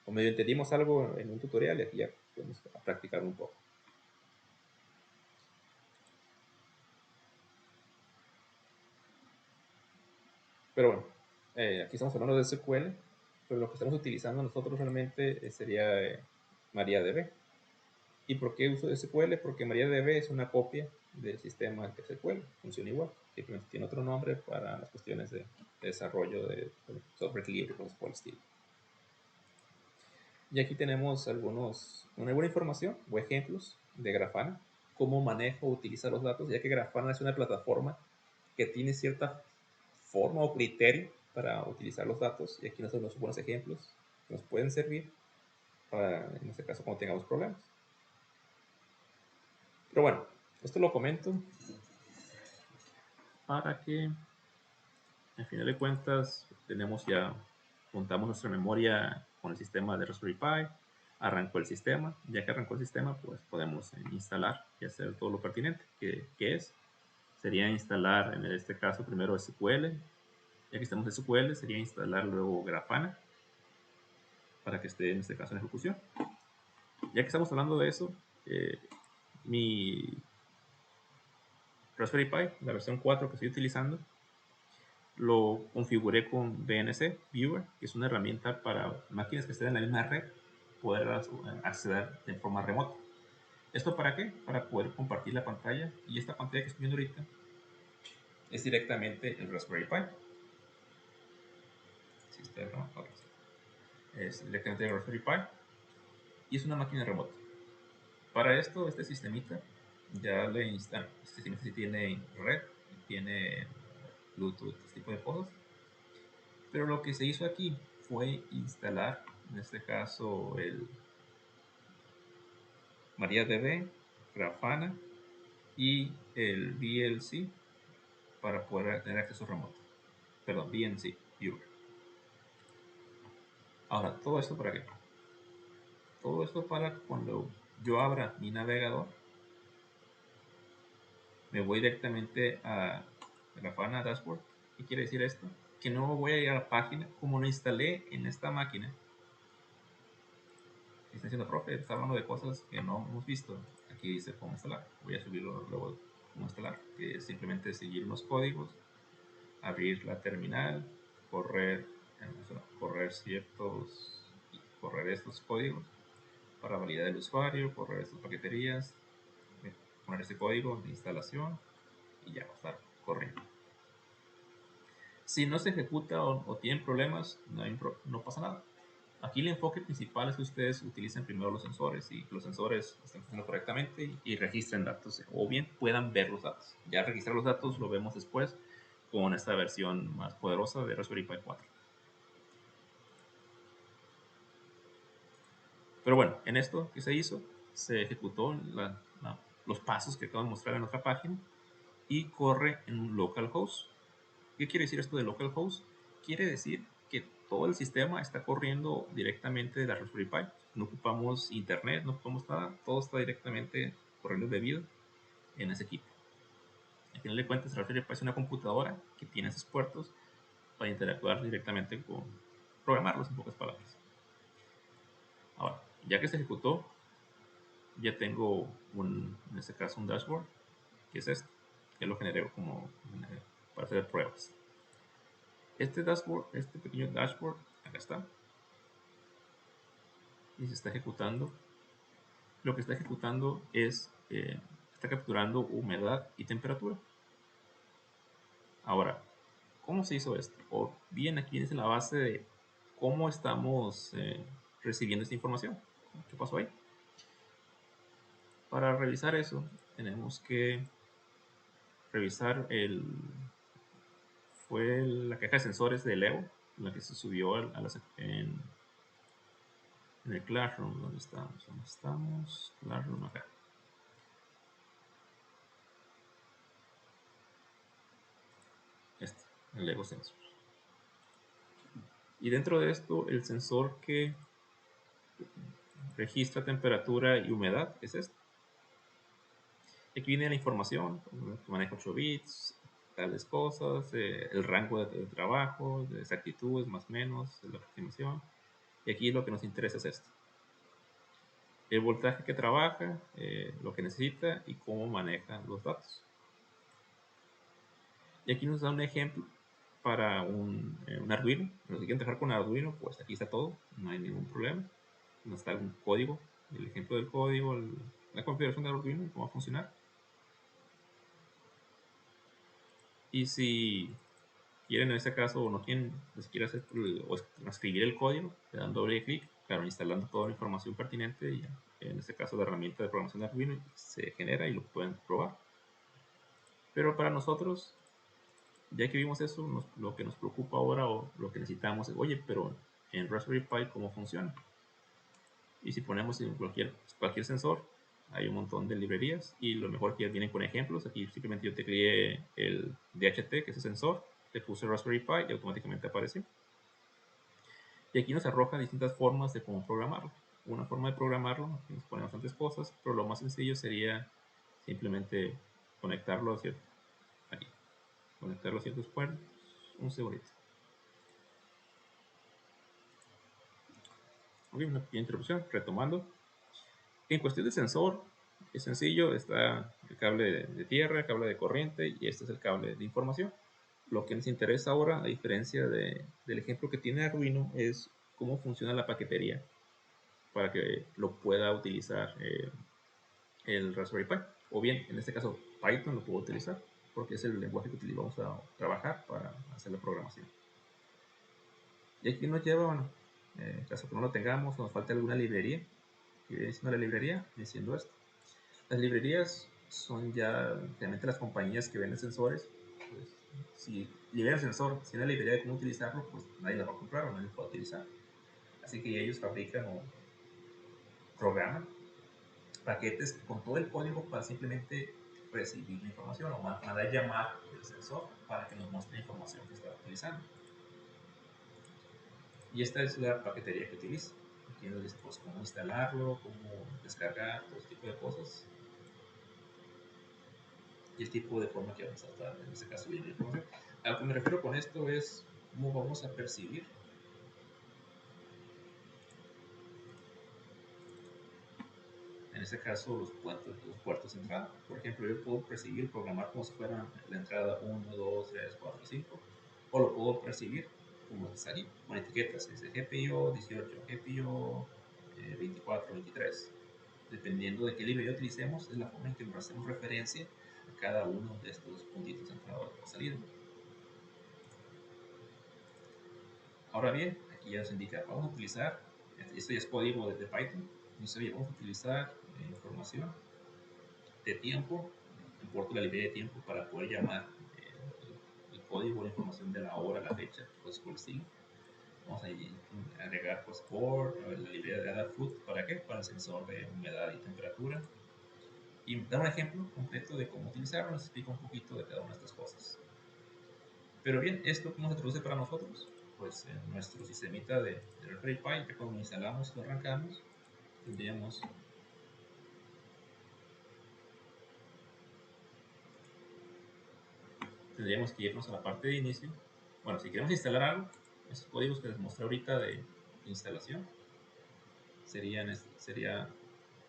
o medio entendimos algo en un tutorial y aquí ya podemos practicar un poco. Pero bueno, aquí estamos hablando de SQL, pero lo que estamos utilizando nosotros realmente sería MariaDB. ¿Y por qué uso SQL? Porque MariaDB es una copia del sistema de SQL, funciona igual, simplemente tiene otro nombre para las cuestiones de desarrollo de software libre, cosas por el estilo. Y aquí tenemos una buena información o ejemplos de Grafana, cómo maneja o utiliza los datos, ya que Grafana es una plataforma que tiene cierta forma o criterio para utilizar los datos, y aquí nos dan unos buenos ejemplos que nos pueden servir para, en este caso, cuando tengamos problemas. Pero bueno, esto lo comento para que Al final de cuentas, montamos nuestra memoria con el sistema de Raspberry Pi, arrancó el sistema, ya que arrancó el sistema, pues podemos instalar y hacer todo lo pertinente, sería instalar en este caso primero SQL, ya que estamos en SQL, sería instalar luego Grafana, para que esté en este caso en ejecución. Ya que estamos hablando de eso, mi Raspberry Pi, la versión 4 que estoy utilizando, lo configuré con VNC Viewer, que es una herramienta para máquinas que estén en la misma red, poder acceder de forma remota. ¿Esto para qué? Para poder compartir la pantalla, y esta pantalla que estoy viendo ahorita es directamente el Raspberry Pi. Es directamente el Raspberry Pi y es una máquina remota. Para esto, este sistemita ya le instala. Este sistemita sí tiene red, tiene Bluetooth, este tipo de cosas. Pero lo que se hizo aquí fue instalar, en este caso, el MariaDB, Grafana y el VLC para poder tener acceso remoto. Perdón, VNC, Viewer. Ahora, ¿todo esto para qué? Todo esto para cuando yo abra mi navegador, me voy directamente a Grafana Dashboard. ¿Qué quiere decir esto? Que no voy a ir a la página como lo instalé en esta máquina. Está diciendo, profe, está hablando de cosas que no hemos visto. Aquí dice cómo instalar. Voy a subirlo luego cómo instalar, que es simplemente seguir unos códigos, abrir la terminal, correr, correr estos códigos para validar el usuario, correr estas paqueterías, poner ese código de instalación y ya va a estar corriendo. Si no se ejecuta o tienen problemas, no pasa nada. Aquí el enfoque principal es que ustedes utilicen primero los sensores y que los sensores estén funcionando correctamente y registren datos, o bien puedan ver los datos. Ya registrar los datos lo vemos después con esta versión más poderosa de Raspberry Pi 4. Pero bueno, en esto que se hizo, se ejecutó los pasos que acabo de mostrar en otra página y corre en un localhost. ¿Qué quiere decir esto de localhost? Quiere decir que todo el sistema está corriendo directamente de la Raspberry Pi. No ocupamos internet, no ocupamos nada, todo está directamente corriendo debido en ese equipo. Al final de cuentas, la Raspberry Pi es una computadora que tiene esos puertos para interactuar directamente con programarlos, en pocas palabras. Ahora, ya que se ejecutó, ya tengo en este caso un dashboard, que es este, que lo generé como para hacer pruebas. Este dashboard, este pequeño dashboard, acá está, y se está ejecutando. Lo que está ejecutando está capturando humedad y temperatura. Ahora, ¿cómo se hizo esto? O bien, aquí viene la base de cómo estamos recibiendo esta información. ¿Qué pasó ahí? Para revisar eso, tenemos que revisar fue la caja de sensores de Leo, la que se subió en el Classroom. ¿Dónde estamos? ¿Dónde estamos? Classroom acá. El Lego Sensor. Y dentro de esto, el sensor que registra temperatura y humedad es este. Aquí viene la información, que maneja 8 bits, tales cosas, el rango de trabajo, de exactitudes más o menos, la aproximación. Y aquí lo que nos interesa es esto. El voltaje que trabaja, lo que necesita y cómo maneja los datos. Y aquí nos da un ejemplo para un Arduino. Si quieren trabajar con Arduino, pues aquí está todo, no hay ningún problema. Nos está un código, el ejemplo del código, la configuración de Arduino y cómo va a funcionar. Y si quieren en este caso o no quieren ni siquiera escribir el código, le dan doble clic, claro, instalando toda la información pertinente y en este caso la herramienta de programación de Arduino se genera y lo pueden probar. Pero para nosotros, ya que vimos eso, lo que nos preocupa ahora o lo que necesitamos es, oye, pero en Raspberry Pi, ¿cómo funciona? Y si ponemos en cualquier sensor, hay un montón de librerías y lo mejor que vienen con ejemplos. Aquí simplemente yo tecleé el DHT, que es el sensor, Le puse Raspberry Pi y automáticamente apareció. Y aquí nos arroja distintas formas de cómo programarlo. Una forma de programarlo, aquí nos pone bastantes cosas, pero lo más sencillo sería simplemente conectarlo a ciertos puertos. Un segundito. Ok, una pequeña introducción, retomando. En cuestión de sensor, es sencillo, está el cable de tierra, el cable de corriente y este es el cable de información. Lo que nos interesa ahora, a diferencia del ejemplo que tiene Arduino, es cómo funciona la paquetería para que lo pueda utilizar el Raspberry Pi. O bien, en este caso, Python lo puedo utilizar porque es el lenguaje que vamos a trabajar para hacer la programación. Y aquí nos lleva, bueno, en caso que no lo tengamos o nos falte alguna librería, que viene siendo la librería, viene siendo esto. Las librerías son ya realmente las compañías que venden sensores. Pues, si liberan el sensor sin la librería de cómo utilizarlo, pues nadie la va a comprar o nadie lo va a utilizar. Así que ellos fabrican o programan paquetes con todo el código para simplemente recibir la información o mandar llamar el sensor para que nos muestre la información que está utilizando. Y esta es la paquetería que utilizo. Aquí nos dice pues, cómo instalarlo, cómo descargar, todo este tipo de cosas. Y el tipo de forma que vamos a estar, en este caso, viendo la información. A lo que me refiero con esto es cómo vamos a percibir en este caso los puertos de entrada. Por ejemplo, yo puedo percibir, programar como si fuera la entrada 1, 2, 3, 4, 5, o lo puedo percibir como está aquí, con etiquetas, es GPIO 18, GPIO 24, 23. Dependiendo de qué librería utilicemos, es la forma en que nos hacemos referencia a cada uno de estos puntitos de entrada o salida. Ahora bien, aquí ya nos indica, vamos a utilizar, esto ya es código de Python, vamos a utilizar información de tiempo, importo la librería de tiempo para poder llamar el código, la información de la hora, la fecha, pues por el estilo. Vamos a agregar pues por la librería de Adafruit, ¿para qué? Para el sensor de humedad y temperatura. Y dar un ejemplo completo de cómo utilizarlo, les explico un poquito de cada una de estas cosas. Pero bien, ¿esto cómo se traduce para nosotros? Pues en nuestro sistemita de Raspberry Pi, que cuando instalamos y lo arrancamos, tendríamos que irnos a la parte de inicio. Bueno, si queremos instalar algo, esos códigos que les mostré ahorita de instalación sería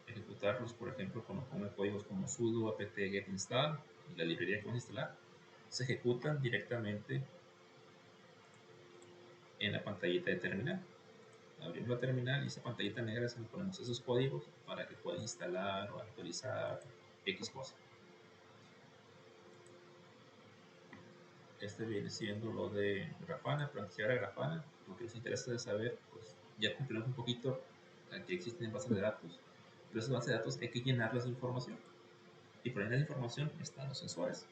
ejecutarlos, por ejemplo, cuando pongo códigos como sudo apt get install y la librería que vamos a instalar, se ejecutan directamente en la pantallita de terminal. Abrimos la terminal y esa pantallita negra es donde ponemos esos códigos para que pueda instalar o actualizar X cosa. Este viene siendo lo de Grafana, plantear a Grafana. Lo que nos interesa es saber, pues ya cumplimos un poquito que existen bases de datos, pero esas bases de datos hay que llenarlas de información. Y por llenar la información están los sensores.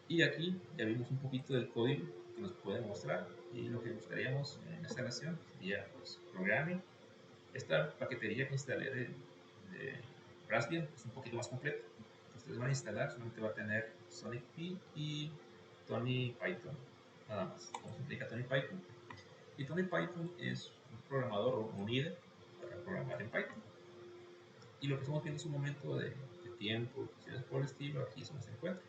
Y aquí ya vimos un poquito del código que nos puede mostrar y lo que buscaríamos en esta instalación sería pues programming. Esta paquetería que instalé de Raspbian es un poquito más completa. Ustedes van a instalar, solamente va a tener Sonic P y Tony Python, nada más. Como se implica Tony Python. Y Tony Python es un programador o un líder para programar en Python. Y lo que estamos viendo es un momento de tiempo, cuestiones por el estilo, aquí es donde se encuentra.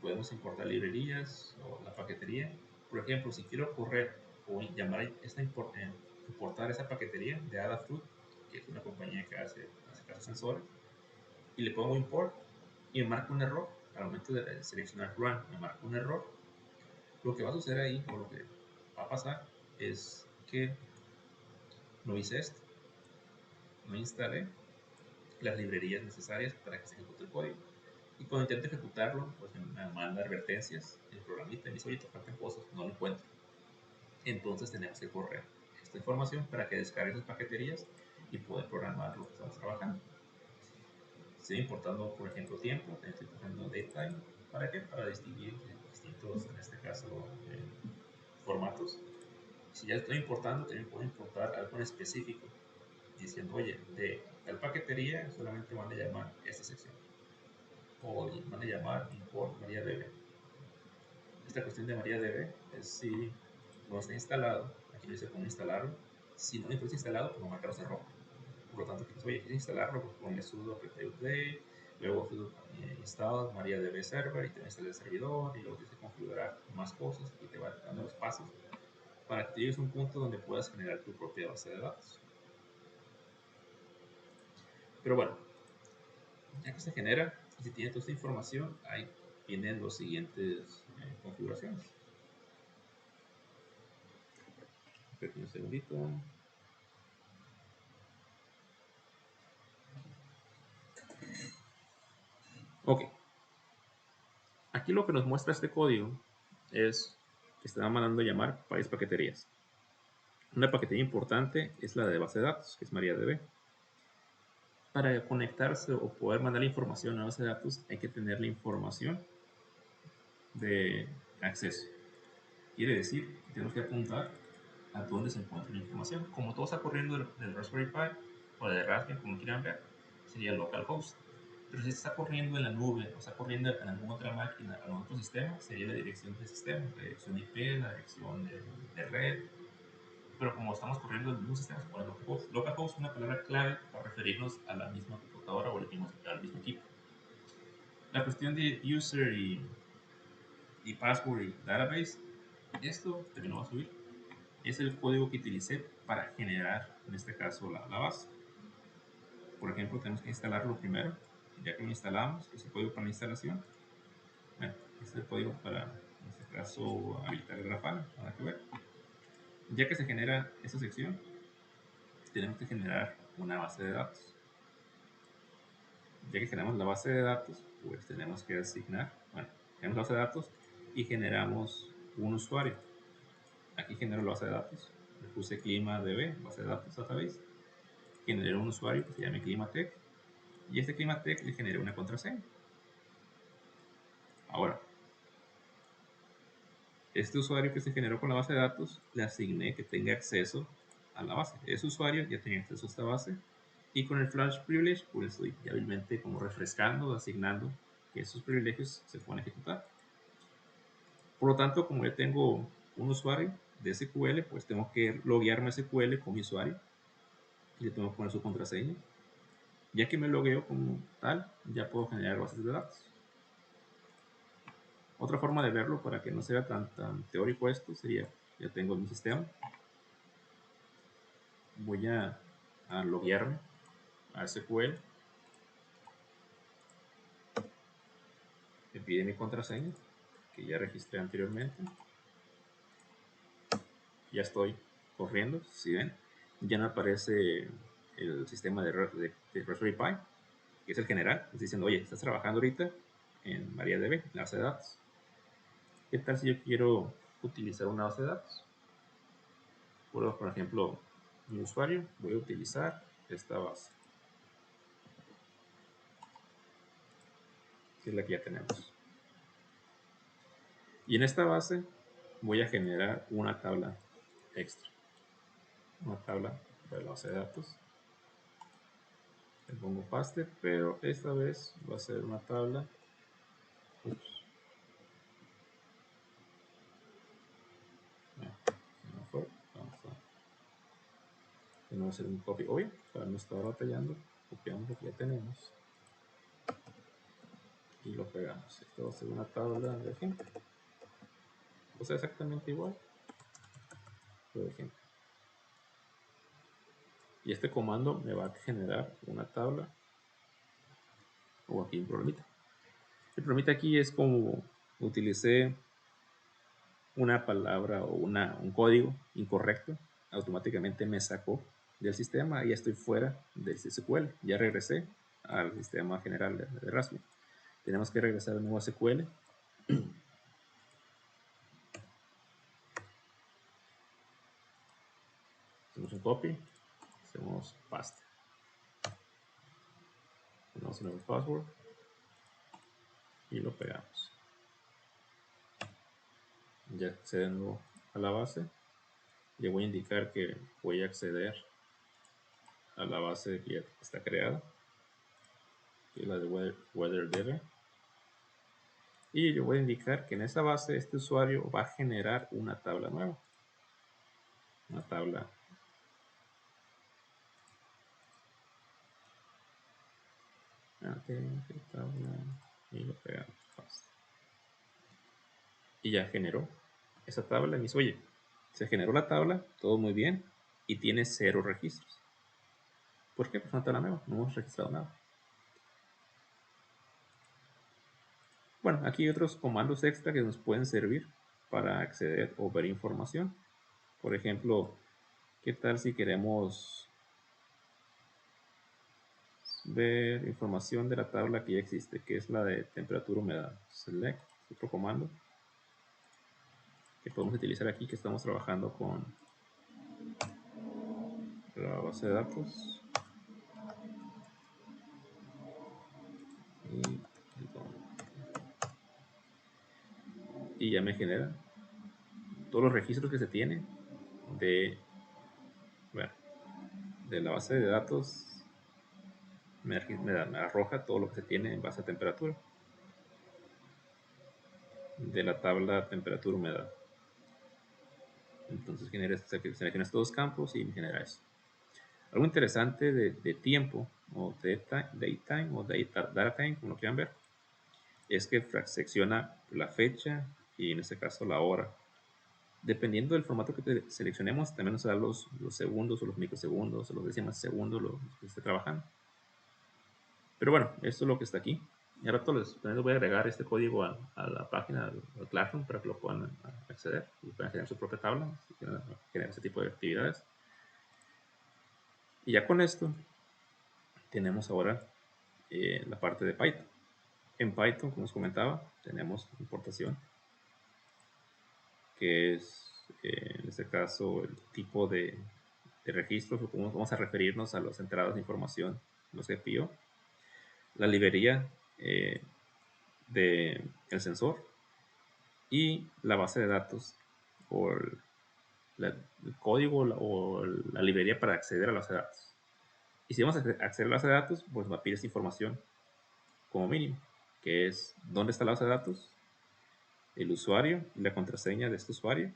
Podemos importar librerías o la paquetería. Por ejemplo, si quiero correr o llamar importar esa paquetería de Adafruit, que es una compañía que hace casos sensores, y le pongo import y me marca un error. Al momento de seleccionar run, me marca un error. Lo que va a suceder ahí, o lo que va a pasar, es que no hice esto, no instalé las librerías necesarias para que se ejecute el código. Y cuando intento ejecutarlo, pues me manda advertencias el programita y me dice, oye, te faltan cosas, no lo encuentro. Entonces tenemos que correr esta información para que descargue esas paqueterías y poder programar lo que estamos trabajando. Estoy importando, por ejemplo, tiempo, estoy importando datetime. ¿Para qué? Para distinguir distintos, en este caso, formatos. Si ya estoy importando, también puedo importar algo en específico, diciendo, oye, de tal paquetería solamente van a llamar esta sección. o van a llamar import MariaDB. Esta cuestión de MariaDB es si no está instalado, aquí dice cómo instalarlo. Si no está instalado, pues lo marcamos en rojo. Por lo tanto, oye, quieres instalarlo, pues ponle sudo apt update, luego sudo install MariaDB server y te instala el servidor y luego tienes que configurar más cosas y te va dando los pasos para que llegues a un punto donde puedas generar tu propia base de datos. Pero bueno, ya que se genera y se tiene toda esta información, ahí vienen los siguientes configuraciones. Un segundito. Ok. Aquí lo que nos muestra este código es que está mandando a llamar varias paqueterías. Una paquetería importante es la de base de datos, que es MariaDB. Para conectarse o poder mandar la información a la base de datos hay que tener la información de acceso. Quiere decir que tenemos que apuntar a dónde se encuentra la información. Como todo está corriendo del Raspberry Pi o de Raspberry, como quieran ver, sería localhost. Pero si está corriendo en la nube o está corriendo en alguna otra máquina, en otro sistema, sería la dirección del sistema, la dirección IP, la dirección de red. Pero como estamos corriendo en el mismo sistema, se pone localhost. Localhost es una palabra clave para referirnos a la misma computadora o al mismo equipo. La cuestión de user y password y database, esto también lo voy a subir. Es el código que utilicé para generar, en este caso, la base. Por ejemplo, tenemos que instalarlo primero. Ya que lo instalamos, es el código para la instalación. Bueno, este es el código para, en este caso, habilitar el Grafana. Nada que ver. Ya que se genera esta sección, tenemos que generar una base de datos. Ya que generamos la base de datos, pues tenemos que asignar, bueno, tenemos la base de datos y generamos un usuario. Aquí genero la base de datos. Le puse ClimaDB, base de datos database. Generé un usuario que se llame ClimaTech y este ClimaTech le generé una contraseña. Ahora, este usuario que se generó con la base de datos le asigné que tenga acceso a la base. Ese usuario ya tenía acceso a esta base y con el flash privilege pues estoy hábilmente como refrescando, asignando que esos privilegios se puedan ejecutar. Por lo tanto, como ya tengo un usuario de SQL, pues tengo que loguearme a SQL con mi usuario y le tengo que poner su contraseña. Ya que me logueo como tal, ya puedo generar bases de datos. Otra forma de verlo para que no sea tan teórico esto sería, ya tengo mi sistema, voy a loguearme a SQL, me pide mi contraseña que ya registré anteriormente, ya estoy corriendo, si ven, ya no aparece el sistema de Raspberry Pi, que es el general, está diciendo, oye, estás trabajando ahorita en MariaDB, en la base de datos. ¿Qué tal si yo quiero utilizar una base de datos? Por ejemplo, mi usuario, voy a utilizar esta base, que es la que ya tenemos. Y en esta base voy a generar una tabla extra, una tabla de la base de datos. Le pongo paste, pero esta vez va a ser una tabla. Ups. No fue. Vamos a hacer un copy. Hoy, para no estar batallando, copiamos lo que ya tenemos y lo pegamos. Esto va a ser una tabla de ejemplo. O sea, exactamente igual, pero de ejemplo. Y este comando me va a generar una tabla o aquí un problemita. El problemita aquí es como utilicé una palabra o un código incorrecto, automáticamente me sacó del sistema y ya estoy fuera del SQL. Ya regresé al sistema general de Raspberry. Tenemos que regresar de nuevo a SQL. Hacemos un copy, hacemos paste. Ponemos un nuevo password y lo pegamos. Ya accede de nuevo a la base. Le voy a indicar que voy a acceder a la base que ya está creada, que es la de WeatherDB. Y yo voy a indicar que en esa base este usuario va a generar una tabla nueva. Una tabla. Tabla. Y lo pegamos. Y ya generó esa tabla. Y me dice, oye, se generó la tabla, todo muy bien. Y tiene 0 registros. ¿Por qué? Pues una tabla nueva. No hemos registrado nada. Bueno, aquí hay otros comandos extra que nos pueden servir para acceder o ver información. Por ejemplo, ¿qué tal si queremos ver información de la tabla que ya existe, que es la de temperatura humedad? Select, otro comando que podemos utilizar aquí, que estamos trabajando con la base de datos. Y ya me genera todos los registros que se tienen de, bueno, de la base de datos. Me arroja todo lo que se tiene en base a temperatura de la tabla temperatura humedad. Entonces selecciona estos dos campos y me genera eso. Algo interesante de tiempo o datetime o datatime, como lo quieran ver, es que secciona la fecha y en este caso la hora. Dependiendo del formato que seleccionemos, también nos da los segundos o los microsegundos o los décimas de segundo, lo que esté trabajando. Pero bueno, esto es lo que está aquí. Y ahora les voy a agregar este código a la página del Classroom para que lo puedan acceder y puedan generar su propia tabla si quieren generar ese tipo de actividades. Y ya con esto tenemos ahora la parte de Python. En Python, como os comentaba, tenemos importación, que es en este caso el tipo de registros, o cómo vamos a referirnos a las entradas de información, los GPIO, la librería del sensor y la base de datos o el código o la librería para acceder a la base de datos. Y si vamos a acceder a la base de datos, pues va a pedir esta información como mínimo, que es dónde está la base de datos, el usuario y la contraseña de este usuario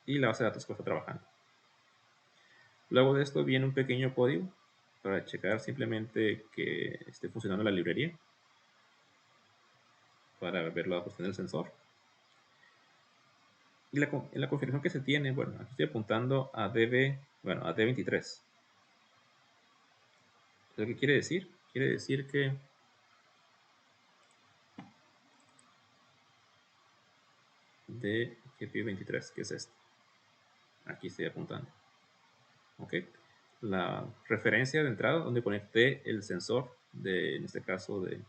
y la base de datos que está trabajando. Luego de esto viene un pequeño código para checar simplemente que esté funcionando la librería para ver la cuestión del sensor. Y en la configuración que se tiene, bueno, aquí estoy apuntando a DB, bueno, a D23. ¿Lo que quiere decir? Quiere decir que de GPU23, que es este. Aquí estoy apuntando. Ok. La referencia de entrada donde conecté el sensor, en este caso de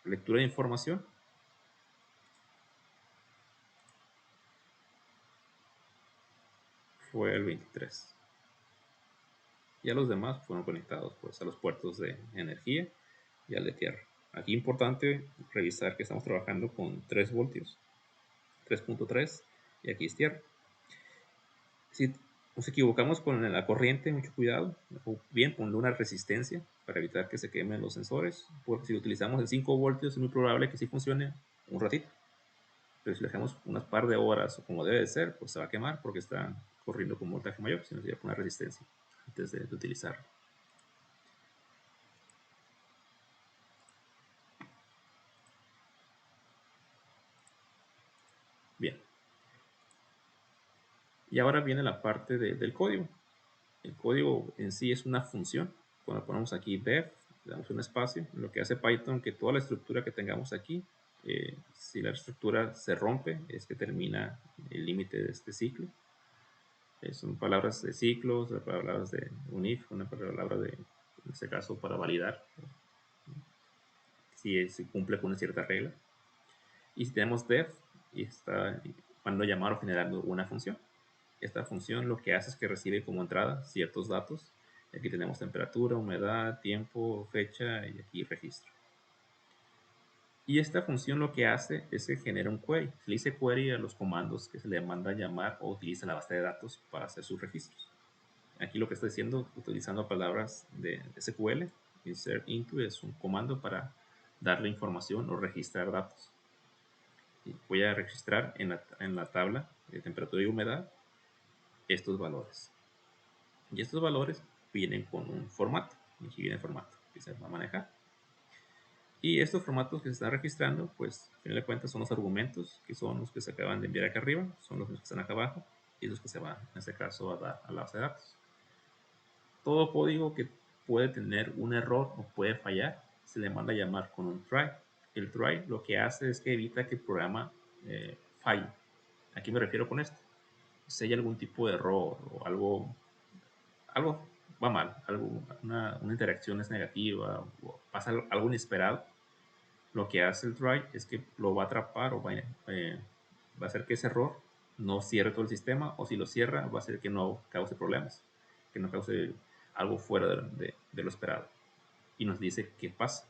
lectura de información, fue el 23. Y a los demás fueron conectados pues, a los puertos de energía y al de tierra. Aquí importante revisar que estamos trabajando con 3 voltios, 3.3, y aquí es tierra. Si nos equivocamos con la corriente, mucho cuidado, o bien ponle una resistencia para evitar que se quemen los sensores, porque si lo utilizamos en 5 voltios es muy probable que sí funcione un ratito, pero si lo dejamos unas par de horas o como debe de ser, pues se va a quemar porque está corriendo con voltaje mayor, si no sería con una resistencia antes de utilizarlo. Bien, y ahora viene la parte del código. El código en sí es una función. Cuando ponemos aquí def, le damos un espacio, lo que hace Python que toda la estructura que tengamos aquí, si la estructura se rompe, es que termina el límite de este ciclo. Son palabras de ciclos, palabras de un if, una palabra en este caso, para validar si se cumple con una cierta regla. Y si tenemos def, y está cuando llamar o generando una función. Esta función lo que hace es que recibe como entrada ciertos datos. Aquí tenemos temperatura, humedad, tiempo, fecha y aquí registro. Y esta función lo que hace es que genera un query. Se le dice query a los comandos que se le manda llamar o utiliza la base de datos para hacer sus registros. Aquí lo que está diciendo, utilizando palabras de SQL, insert into es un comando para darle información o registrar datos. Y voy a registrar en la tabla de temperatura y humedad estos valores. Y estos valores vienen con un formato. Y aquí viene el formato que se va a manejar. Y estos formatos que se están registrando, pues, a fin de cuentas, son los argumentos, que son los que se acaban de enviar acá arriba, son los que están acá abajo, y los que se van, en este caso, a dar a la base de datos. Todo código que puede tener un error o puede fallar, se le manda a llamar con un try. El try lo que hace es que evita que el programa falle. ¿A qué me refiero con esto? Si hay algún tipo de error o algo va mal, una interacción es negativa o pasa algo inesperado, lo que hace el try es que lo va a atrapar o va a hacer que ese error no cierre todo el sistema, o si lo cierra va a hacer que no cause problemas, que no cause algo fuera de lo esperado, y nos dice qué pasa.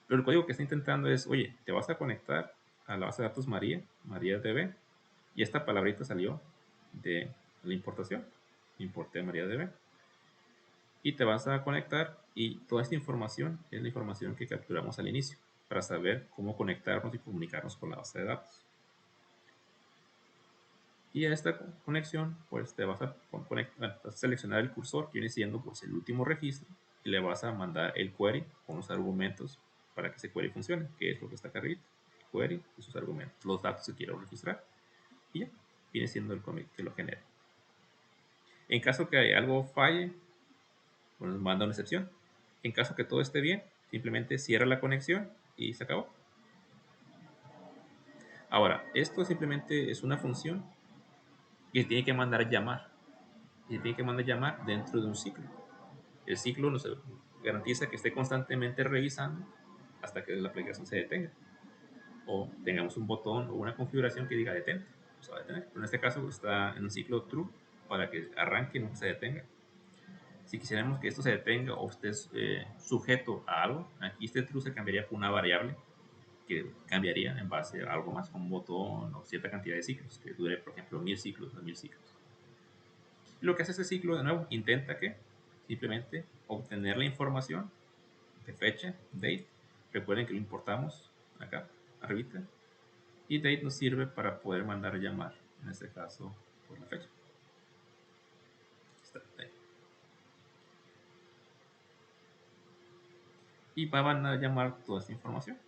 Pero el código que está intentando es, oye, te vas a conectar a la base de datos MariaDB, y esta palabrita salió de la importación, importé MariaDB, y te vas a conectar, y toda esta información es la información que capturamos al inicio para saber cómo conectarnos y comunicarnos con la base de datos. Y a esta conexión, pues te vas a vas a seleccionar el cursor, que viene siendo pues el último registro, y le vas a mandar el query con los argumentos para que ese query funcione, que es lo que está acá arriba, el query y sus argumentos, los datos que quiero registrar, y ya, viene siendo el commit que lo genera. En caso que algo falle, pues nos manda una excepción. En caso que todo esté bien, simplemente cierra la conexión y se acabó. Ahora, esto simplemente es una función que tiene que mandar llamar. Y tiene que mandar llamar dentro de un ciclo. El ciclo nos garantiza que esté constantemente revisando hasta que la aplicación se detenga. O tengamos un botón o una configuración que diga detente. Se va a detener. Pero en este caso está en un ciclo true para que arranque y no se detenga. Si quisiéramos que esto se detenga o esté sujeto a algo, aquí este true se cambiaría por una variable que cambiaría en base a algo más, como un botón o cierta cantidad de ciclos, que dure, por ejemplo, 1000 ciclos, 2000 ciclos. Y lo que hace ese ciclo, de nuevo, intenta que simplemente obtener la información de fecha, date. Recuerden que lo importamos acá, arribita. Y date nos sirve para poder mandar a llamar, en este caso, por la fecha. Está ahí. Y va a mandar a llamar toda esta información.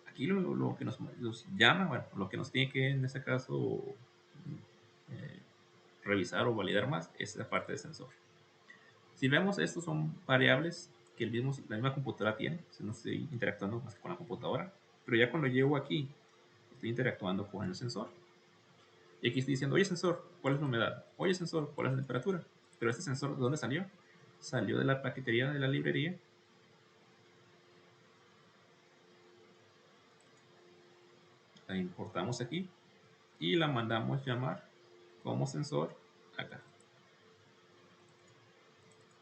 Aquí lo que nos llama, bueno, lo que nos tiene que, en este caso, revisar o validar más es la parte del sensor. Si vemos, estos son variables que la misma computadora tiene. No estoy interactuando más que con la computadora. Pero ya cuando llego aquí, estoy interactuando con el sensor. Y aquí estoy diciendo, oye sensor, ¿cuál es la humedad? Oye sensor, ¿cuál es la temperatura? Pero este sensor, ¿de dónde salió? Salió de la paquetería de la librería. La importamos aquí y la mandamos llamar como sensor acá.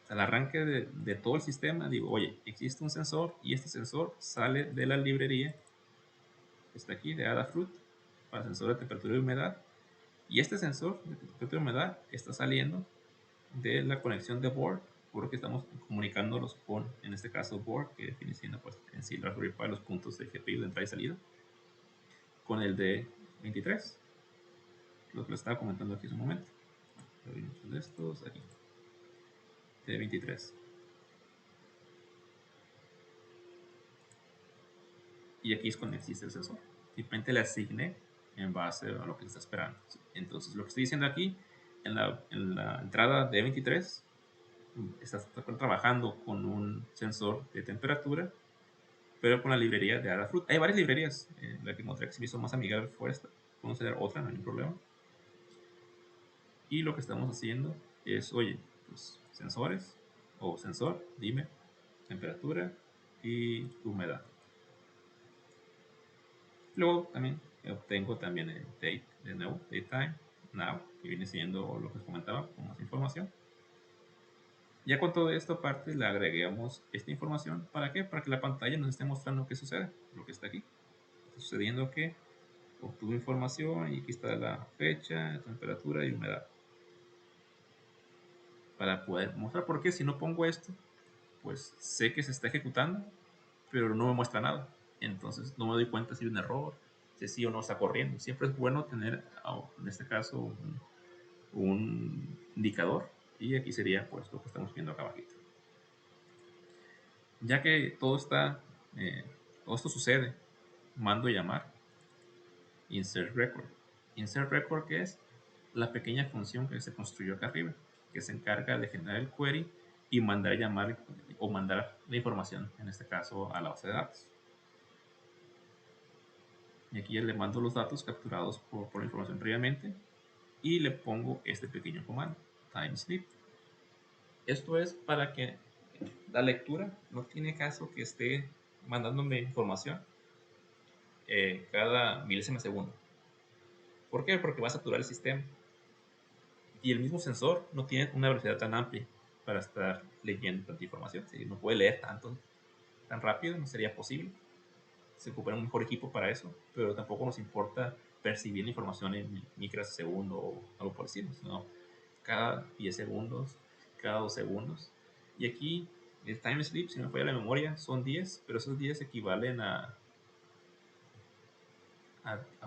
Al arranque de todo el sistema, digo, oye, existe un sensor y este sensor sale de la librería, está aquí, de Adafruit, para sensor de temperatura y humedad. Y este sensor de temperatura y humedad está saliendo de la conexión de board, porque estamos comunicándolos con, en este caso, board, que viene siendo pues en sí la Raspberry Pi, los puntos de GPU de entrada y salida, con el de 23, lo que lo estaba comentando aquí hace un momento. Hay muchos de estos aquí, de 23. Y aquí es cuando existe el sensor. Simplemente le asigné en base a lo que está esperando. Entonces, lo que estoy diciendo aquí, en la entrada de 23, está trabajando con un sensor de temperatura, pero con la librería de Adafruit. Hay varias librerías. La que encontré que se me hizo más amigable fue esta. Podemos tener otra, no hay problema. Y lo que estamos haciendo es, oye, pues sensores o sensor, dime temperatura y humedad. Luego también obtengo también el date, de nuevo, datetime, now, que viene siendo lo que os comentaba, con más información. Ya con todo esto aparte le agreguemos esta información. ¿Para qué? Para que la pantalla nos esté mostrando qué sucede, lo que está aquí. Está sucediendo que obtuve información y aquí está la fecha, temperatura y humedad. Para poder mostrar, porque si no pongo esto, pues sé que se está ejecutando, pero no me muestra nada. Entonces no me doy cuenta si hay un error si sí o no está corriendo. Siempre es bueno tener, en este caso, un indicador, y aquí sería pues lo que estamos viendo acá abajito. Ya que todo esto sucede, mando llamar insert record. Insert record, que es la pequeña función que se construyó acá arriba, que se encarga de generar el query y mandar llamar o mandar la información, en este caso a la base de datos. Y aquí ya le mando los datos capturados por la información previamente y le pongo este pequeño comando, timesleep. Esto es para que la lectura no tiene caso que esté mandándome información cada milésima segundo. ¿Por qué? Porque va a saturar el sistema. Y el mismo sensor no tiene una velocidad tan amplia para estar leyendo tanta información. Si no puede leer tan rápido, no sería posible. Se ocupa un mejor equipo para eso, pero tampoco nos importa percibir la información en micras de segundo o algo por decirlo, sino cada 10 segundos, cada 2 segundos. Y aquí el time sleep, si me falla la memoria, son 10, pero esos 10 equivalen a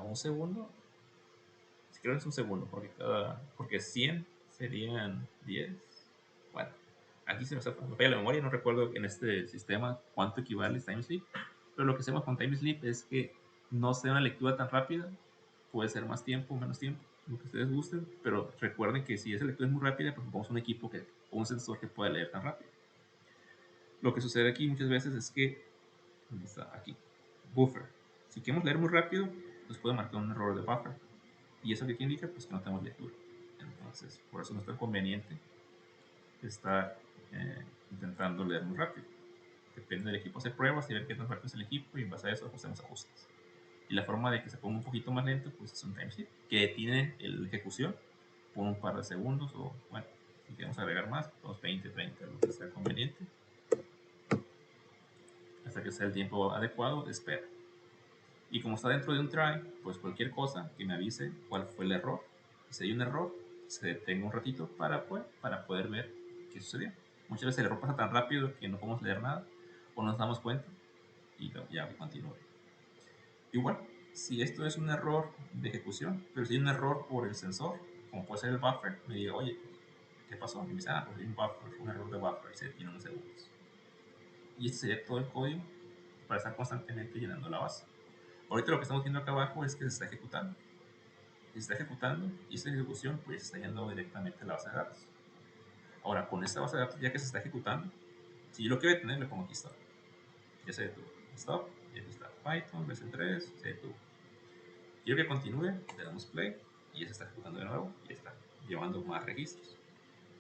un segundo. Creo que es un segundo, porque 100 serían 10. Bueno, aquí se me falla la memoria, no recuerdo en este sistema cuánto equivale el time sleep, pero lo que hacemos con time sleep es que no sea una lectura tan rápida, puede ser más tiempo, menos tiempo, lo que ustedes gusten, pero recuerden que si esa lectura es muy rápida, pues ponemos un equipo o un sensor que pueda leer tan rápido. Lo que sucede aquí muchas veces es que, ¿dónde está? Aquí, buffer. Si queremos leer muy rápido, nos puede marcar un error de buffer. ¿Y eso qué indica? Pues que no tenemos lectura. Entonces, por eso no es tan conveniente estar intentando leer muy rápido. Depende del equipo, hacer pruebas y ver qué tan rápido es el equipo, y en base a eso hacemos ajustes. Y la forma de que se ponga un poquito más lento, pues es un timesheet que tiene la ejecución por un par de segundos, o bueno, si queremos agregar más, unos 20, 30, lo que sea conveniente, hasta que sea el tiempo adecuado de espera. Y como está dentro de un try, pues cualquier cosa que me avise cuál fue el error. Y si hay un error, se detenga un ratito para poder ver qué sucedió. Muchas veces el error pasa tan rápido que no podemos leer nada o no nos damos cuenta y ya continúa. Igual, si esto es un error de ejecución, pero si hay un error por el sensor, como puede ser el buffer, me diga, oye, ¿qué pasó? Y me dice, pues hay un error de buffer, se detiene unos segundos. Y este sería todo el código para estar constantemente llenando la base. Ahorita lo que estamos viendo acá abajo es que se está ejecutando. Se está ejecutando y esta ejecución pues está yendo directamente a la base de datos. Ahora, con esta base de datos, ya que se está ejecutando, si yo lo quiero detener, le pongo aquí stop. Ya se detuvo. Stop. Y aquí está Python, version 3, se detuvo. Quiero que continúe, le damos play y ya se está ejecutando de nuevo y está llevando más registros.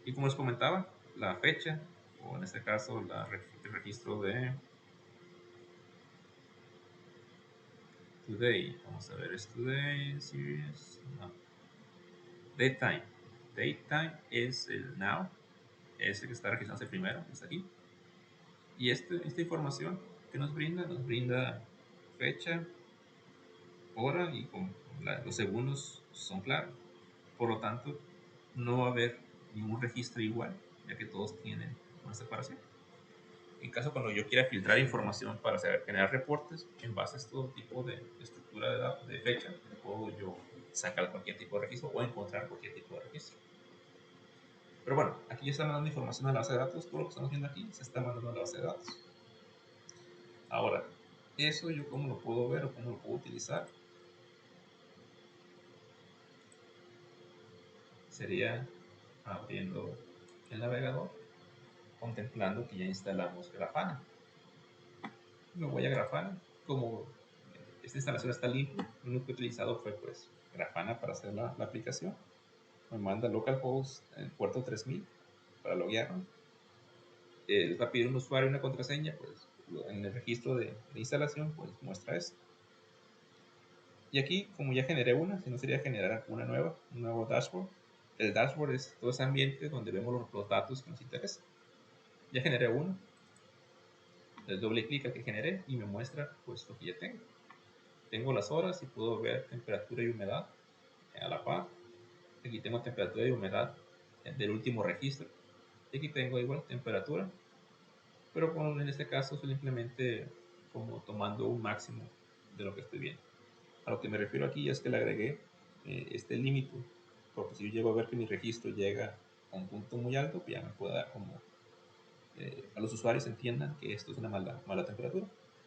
Y como les comentaba, la fecha, o en este caso el registro de today, vamos a ver, es today, series, no, datetime. Datetime es el now, es el que está registrándose primero, está aquí. Y esta información que nos brinda fecha, hora y los segundos son claros. Por lo tanto, no va a haber ningún registro igual, ya que todos tienen una separación. En caso cuando yo quiera filtrar información para generar reportes en base a este tipo de estructura de fecha, puedo yo sacar cualquier tipo de registro o encontrar cualquier tipo de registro. Pero bueno, aquí ya está mandando información a la base de datos. Todo lo que estamos viendo aquí se está mandando a la base de datos. Ahora, eso yo cómo lo puedo ver o cómo lo puedo utilizar, sería abriendo el navegador, contemplando que ya instalamos Grafana. Me voy a Grafana. Como esta instalación está limpia, lo único que he utilizado fue pues Grafana para hacer la aplicación. Me manda localhost en el puerto 3000 para loguearme. Les va a pedir un usuario y una contraseña, pues en el registro de instalación pues muestra eso. Y aquí, como ya generé una, si no sería generar una nueva, un nuevo dashboard. El dashboard es todo ese ambiente donde vemos los datos que nos interesan. Ya generé uno, le doble clic a que generé y me muestra pues lo que ya tengo. Tengo las horas y puedo ver temperatura y humedad a la par. Aquí tengo temperatura y humedad del último registro. Y aquí tengo igual temperatura, pero en este caso simplemente como tomando un máximo de lo que estoy viendo. A lo que me refiero aquí es que le agregué este límite, porque si yo llego a ver que mi registro llega a un punto muy alto, pues ya me puede dar como a los usuarios entiendan que esto es una mala temperatura.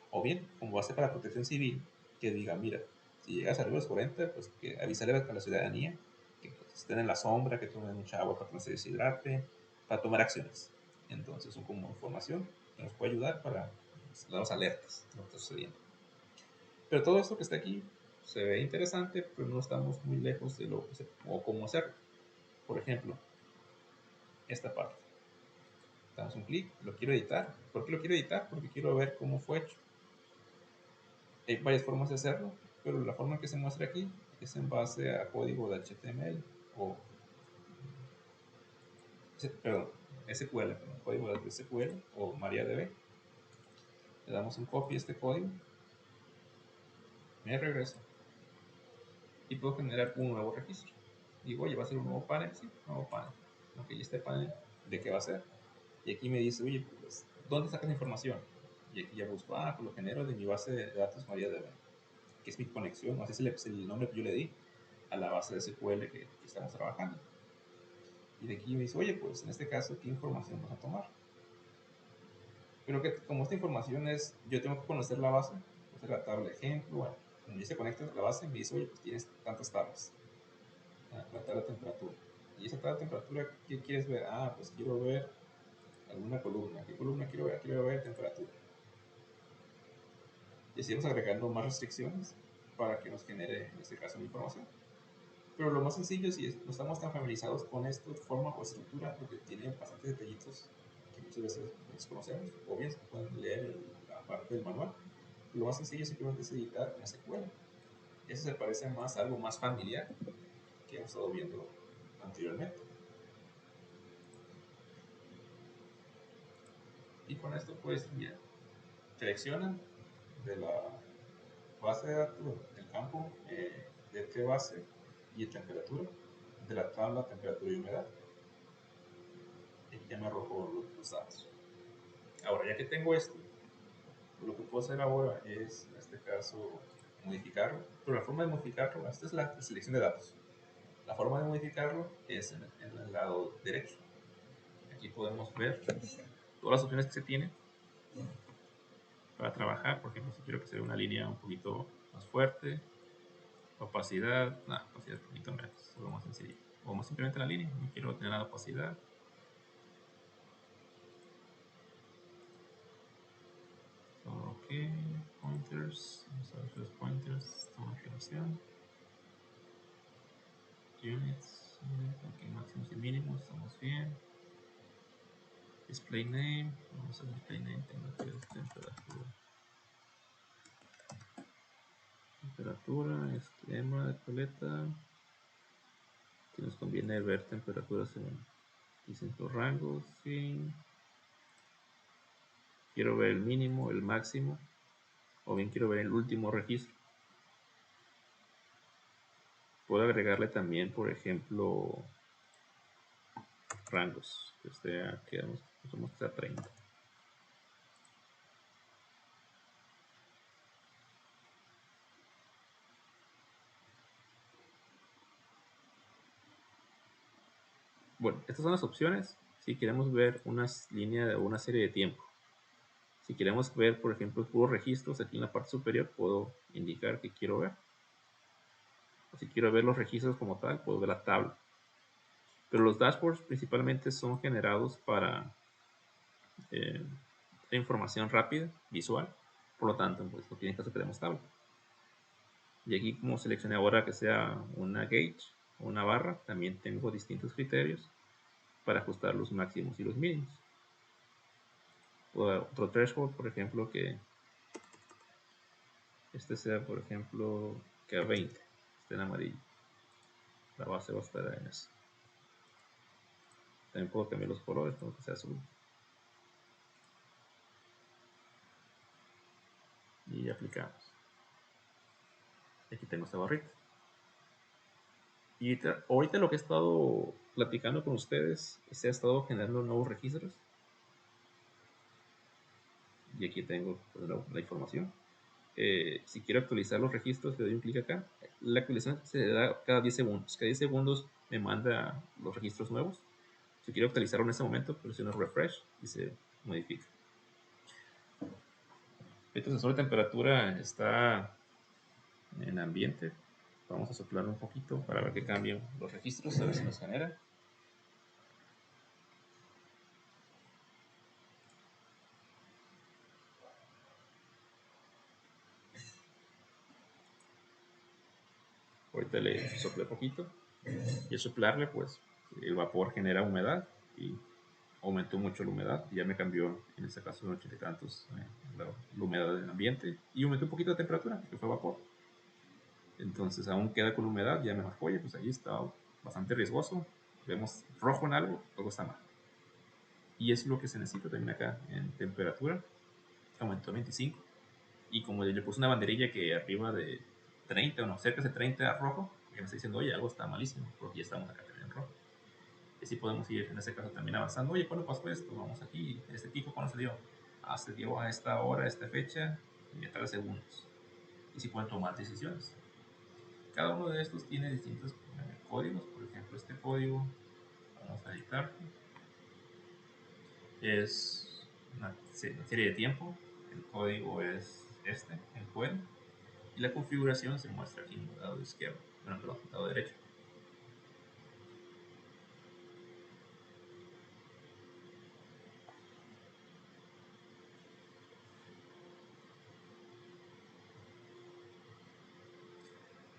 O bien, como base para protección civil, que diga, mira, si llegas arriba de los 40, pues que avisarle a la ciudadanía que pues, estén en la sombra, que tomen mucha agua para que no se deshidrate, para tomar acciones. Entonces, son como información que nos puede ayudar para pues, darnos alertas de lo que está sucediendo. Pero todo esto que está aquí se ve interesante, pero no estamos muy lejos de lo que o cómo hacerlo. Por ejemplo, esta parte. Damos un clic, lo quiero editar. ¿Por qué lo quiero editar? Porque quiero ver cómo fue hecho. Hay varias formas de hacerlo, pero la forma que se muestra aquí es en base a código de HTML o, perdón, SQL, código de SQL o MariaDB. Le damos un copy a este código, me regreso y puedo generar un nuevo registro. Digo, oye, ¿va a ser un nuevo panel? Sí, nuevo panel. Ok, ¿y este panel de qué va a ser? Y aquí me dice, oye, pues, ¿dónde sacas la información? Y aquí ya busco, pues lo genero de mi base de datos MariaDB, que es mi conexión, o sea, es el nombre que yo le di a la base de SQL que estamos trabajando. Y de aquí me dice, oye, pues en este caso, ¿qué información vas a tomar? Pero que como esta información es, yo tengo que conocer la base, pues la tabla de ejemplo, bueno, cuando ya se conecta a la base me dice, oye, pues tienes tantas tablas, la tabla de temperatura. Y esa tabla de temperatura, ¿qué quieres ver? Pues quiero ver alguna columna. ¿Qué columna quiero ver? Quiero ver temperatura. Y seguimos agregando más restricciones para que nos genere, en este caso, la información. Pero lo más sencillo, si no estamos tan familiarizados con esto, forma o estructura, porque tiene bastantes detallitos que muchas veces desconocemos, o bien se pueden leer la parte del manual. Lo más sencillo simplemente es editar en SQL. Eso se parece más a algo más familiar que hemos estado viendo anteriormente. Y con esto, pues, bien, seleccionan de la base de datos, del campo de qué base y de temperatura, de la tabla temperatura y humedad. Y ya me arrojó los datos. Ahora, ya que tengo esto, lo que puedo hacer ahora es, en este caso, modificarlo. Pero la forma de modificarlo, esta es la selección de datos. La forma de modificarlo es en el lado derecho. Aquí podemos ver todas las opciones que se tienen para trabajar. Por ejemplo, si quiero que se vea una línea un poquito más fuerte, opacidad, opacidad un poquito menos, algo más sencillo. O más simplemente la línea, no quiero tener nada de opacidad. Ok, pointers, vamos a ver los pointers, toma fijación. Units, ok, máximos y mínimos, estamos bien. Display name, vamos a display name, tengo que ver temperatura. Temperatura, esquema de paleta. Que nos conviene ver temperaturas en distintos rangos. Sí. Quiero ver el mínimo, el máximo, o bien quiero ver el último registro. Puedo agregarle también, por ejemplo, rangos, que sea 30. Bueno, estas son las opciones si queremos ver una línea o una serie de tiempo. Si queremos ver, por ejemplo, puros registros, aquí en la parte superior puedo indicar que quiero ver. O si quiero ver los registros como tal, puedo ver la tabla. Pero los dashboards principalmente son generados para información rápida, visual. Por lo tanto, pues no tiene caso que demos tabla. Y aquí, como seleccioné ahora que sea una gauge o una barra, también tengo distintos criterios para ajustar los máximos y los mínimos. Otro threshold, por ejemplo, que este sea, por ejemplo, que a 20, esté en amarillo. La base va a estar en eso. También puedo cambiar los colores, como que sea azul. Y aplicamos. Aquí tengo esta barrita. Y ahorita lo que he estado platicando con ustedes, se ha estado generando nuevos registros. Y aquí tengo pues, la información. si quiero actualizar los registros, le doy un clic acá. La actualización se da cada 10 segundos. Cada 10 segundos me manda los registros nuevos. Si quiero actualizarlo en ese momento, presiono refresh y se modifica. Este sensor de temperatura está en ambiente. Vamos a soplar un poquito para ver que cambien los registros, a ver si nos genera. Ahorita le soplé poquito y al soplarle, pues el vapor genera humedad y aumentó mucho la humedad. Y ya me cambió, en este caso, de 80 y tantos la humedad del ambiente y aumentó un poquito de temperatura, que fue vapor. Entonces aún queda con humedad, ya me marcó, oye, pues ahí está bastante riesgoso. Vemos rojo en algo, todo está mal. Y es lo que se necesita también acá en temperatura. Aumentó a 25. Y como le puse una banderilla que arriba de 30 o no, cerca de 30 a rojo, ya me está diciendo, oye, algo está malísimo, porque ya estamos acá en rojo. Y así podemos ir en ese caso también avanzando. Oye, ¿cuándo pasó esto? Vamos aquí, este pico, ¿cuándo se dio? Se dio a esta hora, a esta fecha, y a tales segundos. Y si pueden tomar decisiones. Cada uno de estos tiene distintos códigos. Por ejemplo, este código, vamos a editar, es una serie de tiempo. El código es este, el código. Y la configuración se muestra aquí en el lado izquierdo, bueno, perdón, el lado derecho.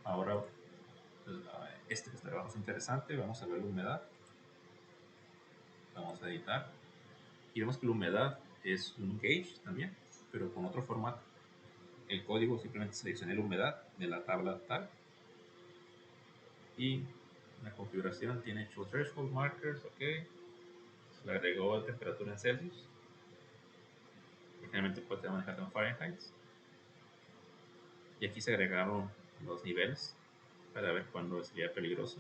Ahora, este que está más interesante, vamos a ver la humedad. Vamos a editar. Y vemos que la humedad es un gauge también, pero con otro formato. El código simplemente seleccioné la humedad de la tabla tal. Y la configuración tiene show threshold markers, ok. Se le agregó temperatura en Celsius. Generalmente puede manejar en Fahrenheit. Y aquí se agregaron los niveles para ver cuándo sería peligroso.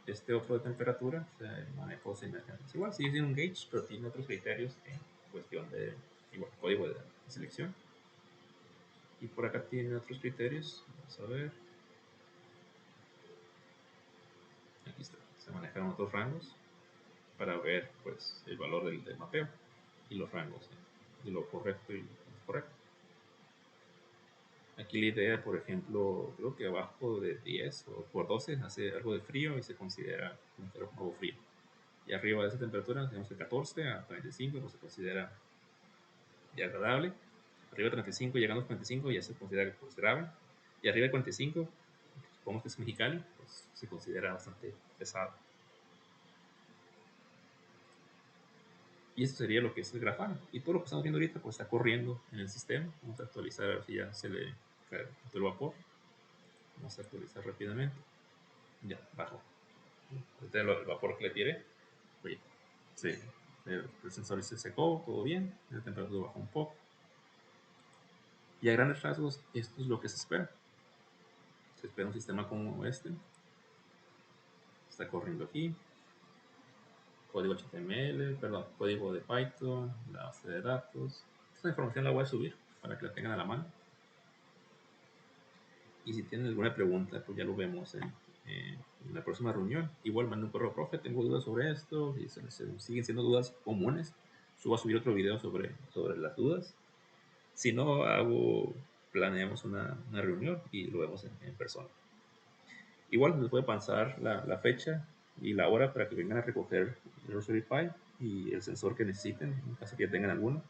Este otro de temperatura se manejó sin emergencias. Igual sigue siendo un gauge, pero tiene otros criterios en cuestión de igual, código de selección. Y por acá tiene otros criterios. Vamos a ver. Aquí está. Se manejaron otros rangos para ver pues el valor del mapeo y los rangos de lo correcto y lo incorrecto. Aquí la idea, por ejemplo, creo que abajo de 10 o por 12 hace algo de frío y se considera un poco frío. Y arriba de esa temperatura, tenemos de 14 a 35, pues se considera ya agradable. Arriba de 35, llegando a 45, ya se considera pues, grave. Y arriba de 45, supongamos que es Mexicali, pues se considera bastante pesado. Y eso sería lo que es el grafano. Y todo lo que estamos viendo ahorita pues está corriendo en el sistema. Vamos a actualizar a ver si ya se le cae el vapor. Vamos a actualizar rápidamente. Ya, bajó. Este es el vapor que le tiré. Oye, sí, el sensor se secó, todo bien. La temperatura bajó un poco. Y a grandes rasgos, esto es lo que se espera. Se espera un sistema como este. Está corriendo aquí. Código HTML, perdón, código de Python, la base de datos. Esta información la voy a subir para que la tengan a la mano. Y si tienen alguna pregunta, pues ya lo vemos en la próxima reunión. Igual mando un correo, profe, tengo dudas sobre esto. Y siguen siendo dudas comunes, subo a subir otro video sobre las dudas. Si no, planeamos una reunión y lo vemos en persona. Igual les voy a pasar la fecha y la hora para que vengan a recoger el Raspberry Pi y el sensor que necesiten, en caso que tengan alguno.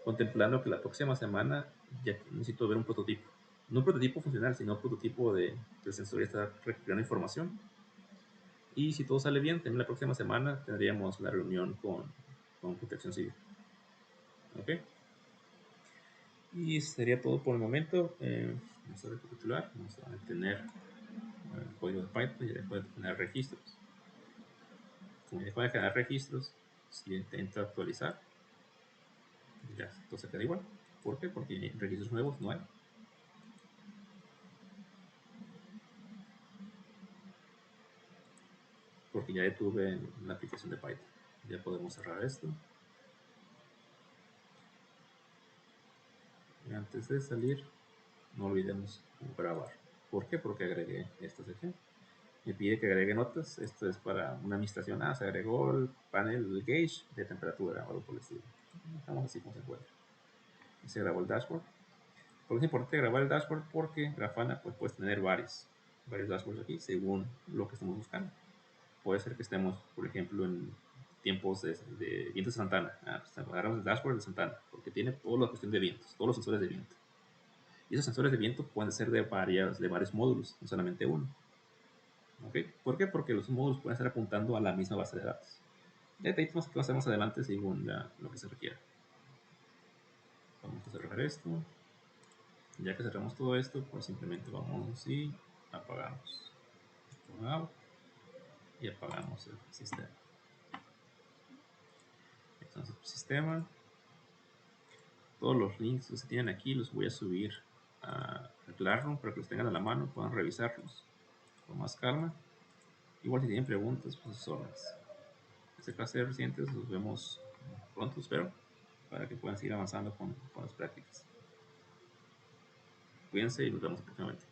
Contemplando que la próxima semana ya necesito ver un prototipo. No un prototipo funcional, sino un prototipo del sensor ya está recuperando información. Y si todo sale bien, también la próxima semana tendríamos la reunión con Protección Civil. ¿Ok? Y sería todo por el momento. Vamos a recapitular. Vamos a tener el código de Python y después tener registros. Como ya puede generar registros, si intenta actualizar, ya todo se queda igual. ¿Por qué? Porque registros nuevos no hay. Porque ya detuve la aplicación de Python. Ya podemos cerrar esto. Y antes de salir, no olvidemos grabar. ¿Por qué? Porque agregué esta sección. Me pide que agregue notas. Esto es para una administración. Se agregó el panel, el gauge de temperatura o algo por el estilo. Dejamos así como se encuentra. Y se grabó el dashboard. Porque es importante grabar el dashboard porque Grafana pues, puedes tener varios dashboards aquí según lo que estamos buscando. Puede ser que estemos, por ejemplo, en tiempos de vientos de Santana. Pues agarramos el dashboard de Santana porque tiene toda la cuestión de vientos, todos los sensores de viento. Y esos sensores de viento pueden ser de varios módulos, no solamente uno. ¿Okay? ¿Por qué? Porque los módulos pueden estar apuntando a la misma base de datos. Detallitos que hacemos adelante según lo que se requiera. Vamos a cerrar esto. Ya que cerramos todo esto, pues simplemente vamos y apagamos. Y apagamos el sistema. Entonces, el sistema, todos los links que se tienen aquí los voy a subir a Classroom para que los tengan a la mano, puedan revisarlos con más calma. Igual si tienen preguntas, pues son las. En este caso de recientes, los vemos pronto, espero, para que puedan seguir avanzando con las prácticas. Cuídense y nos vemos próximamente.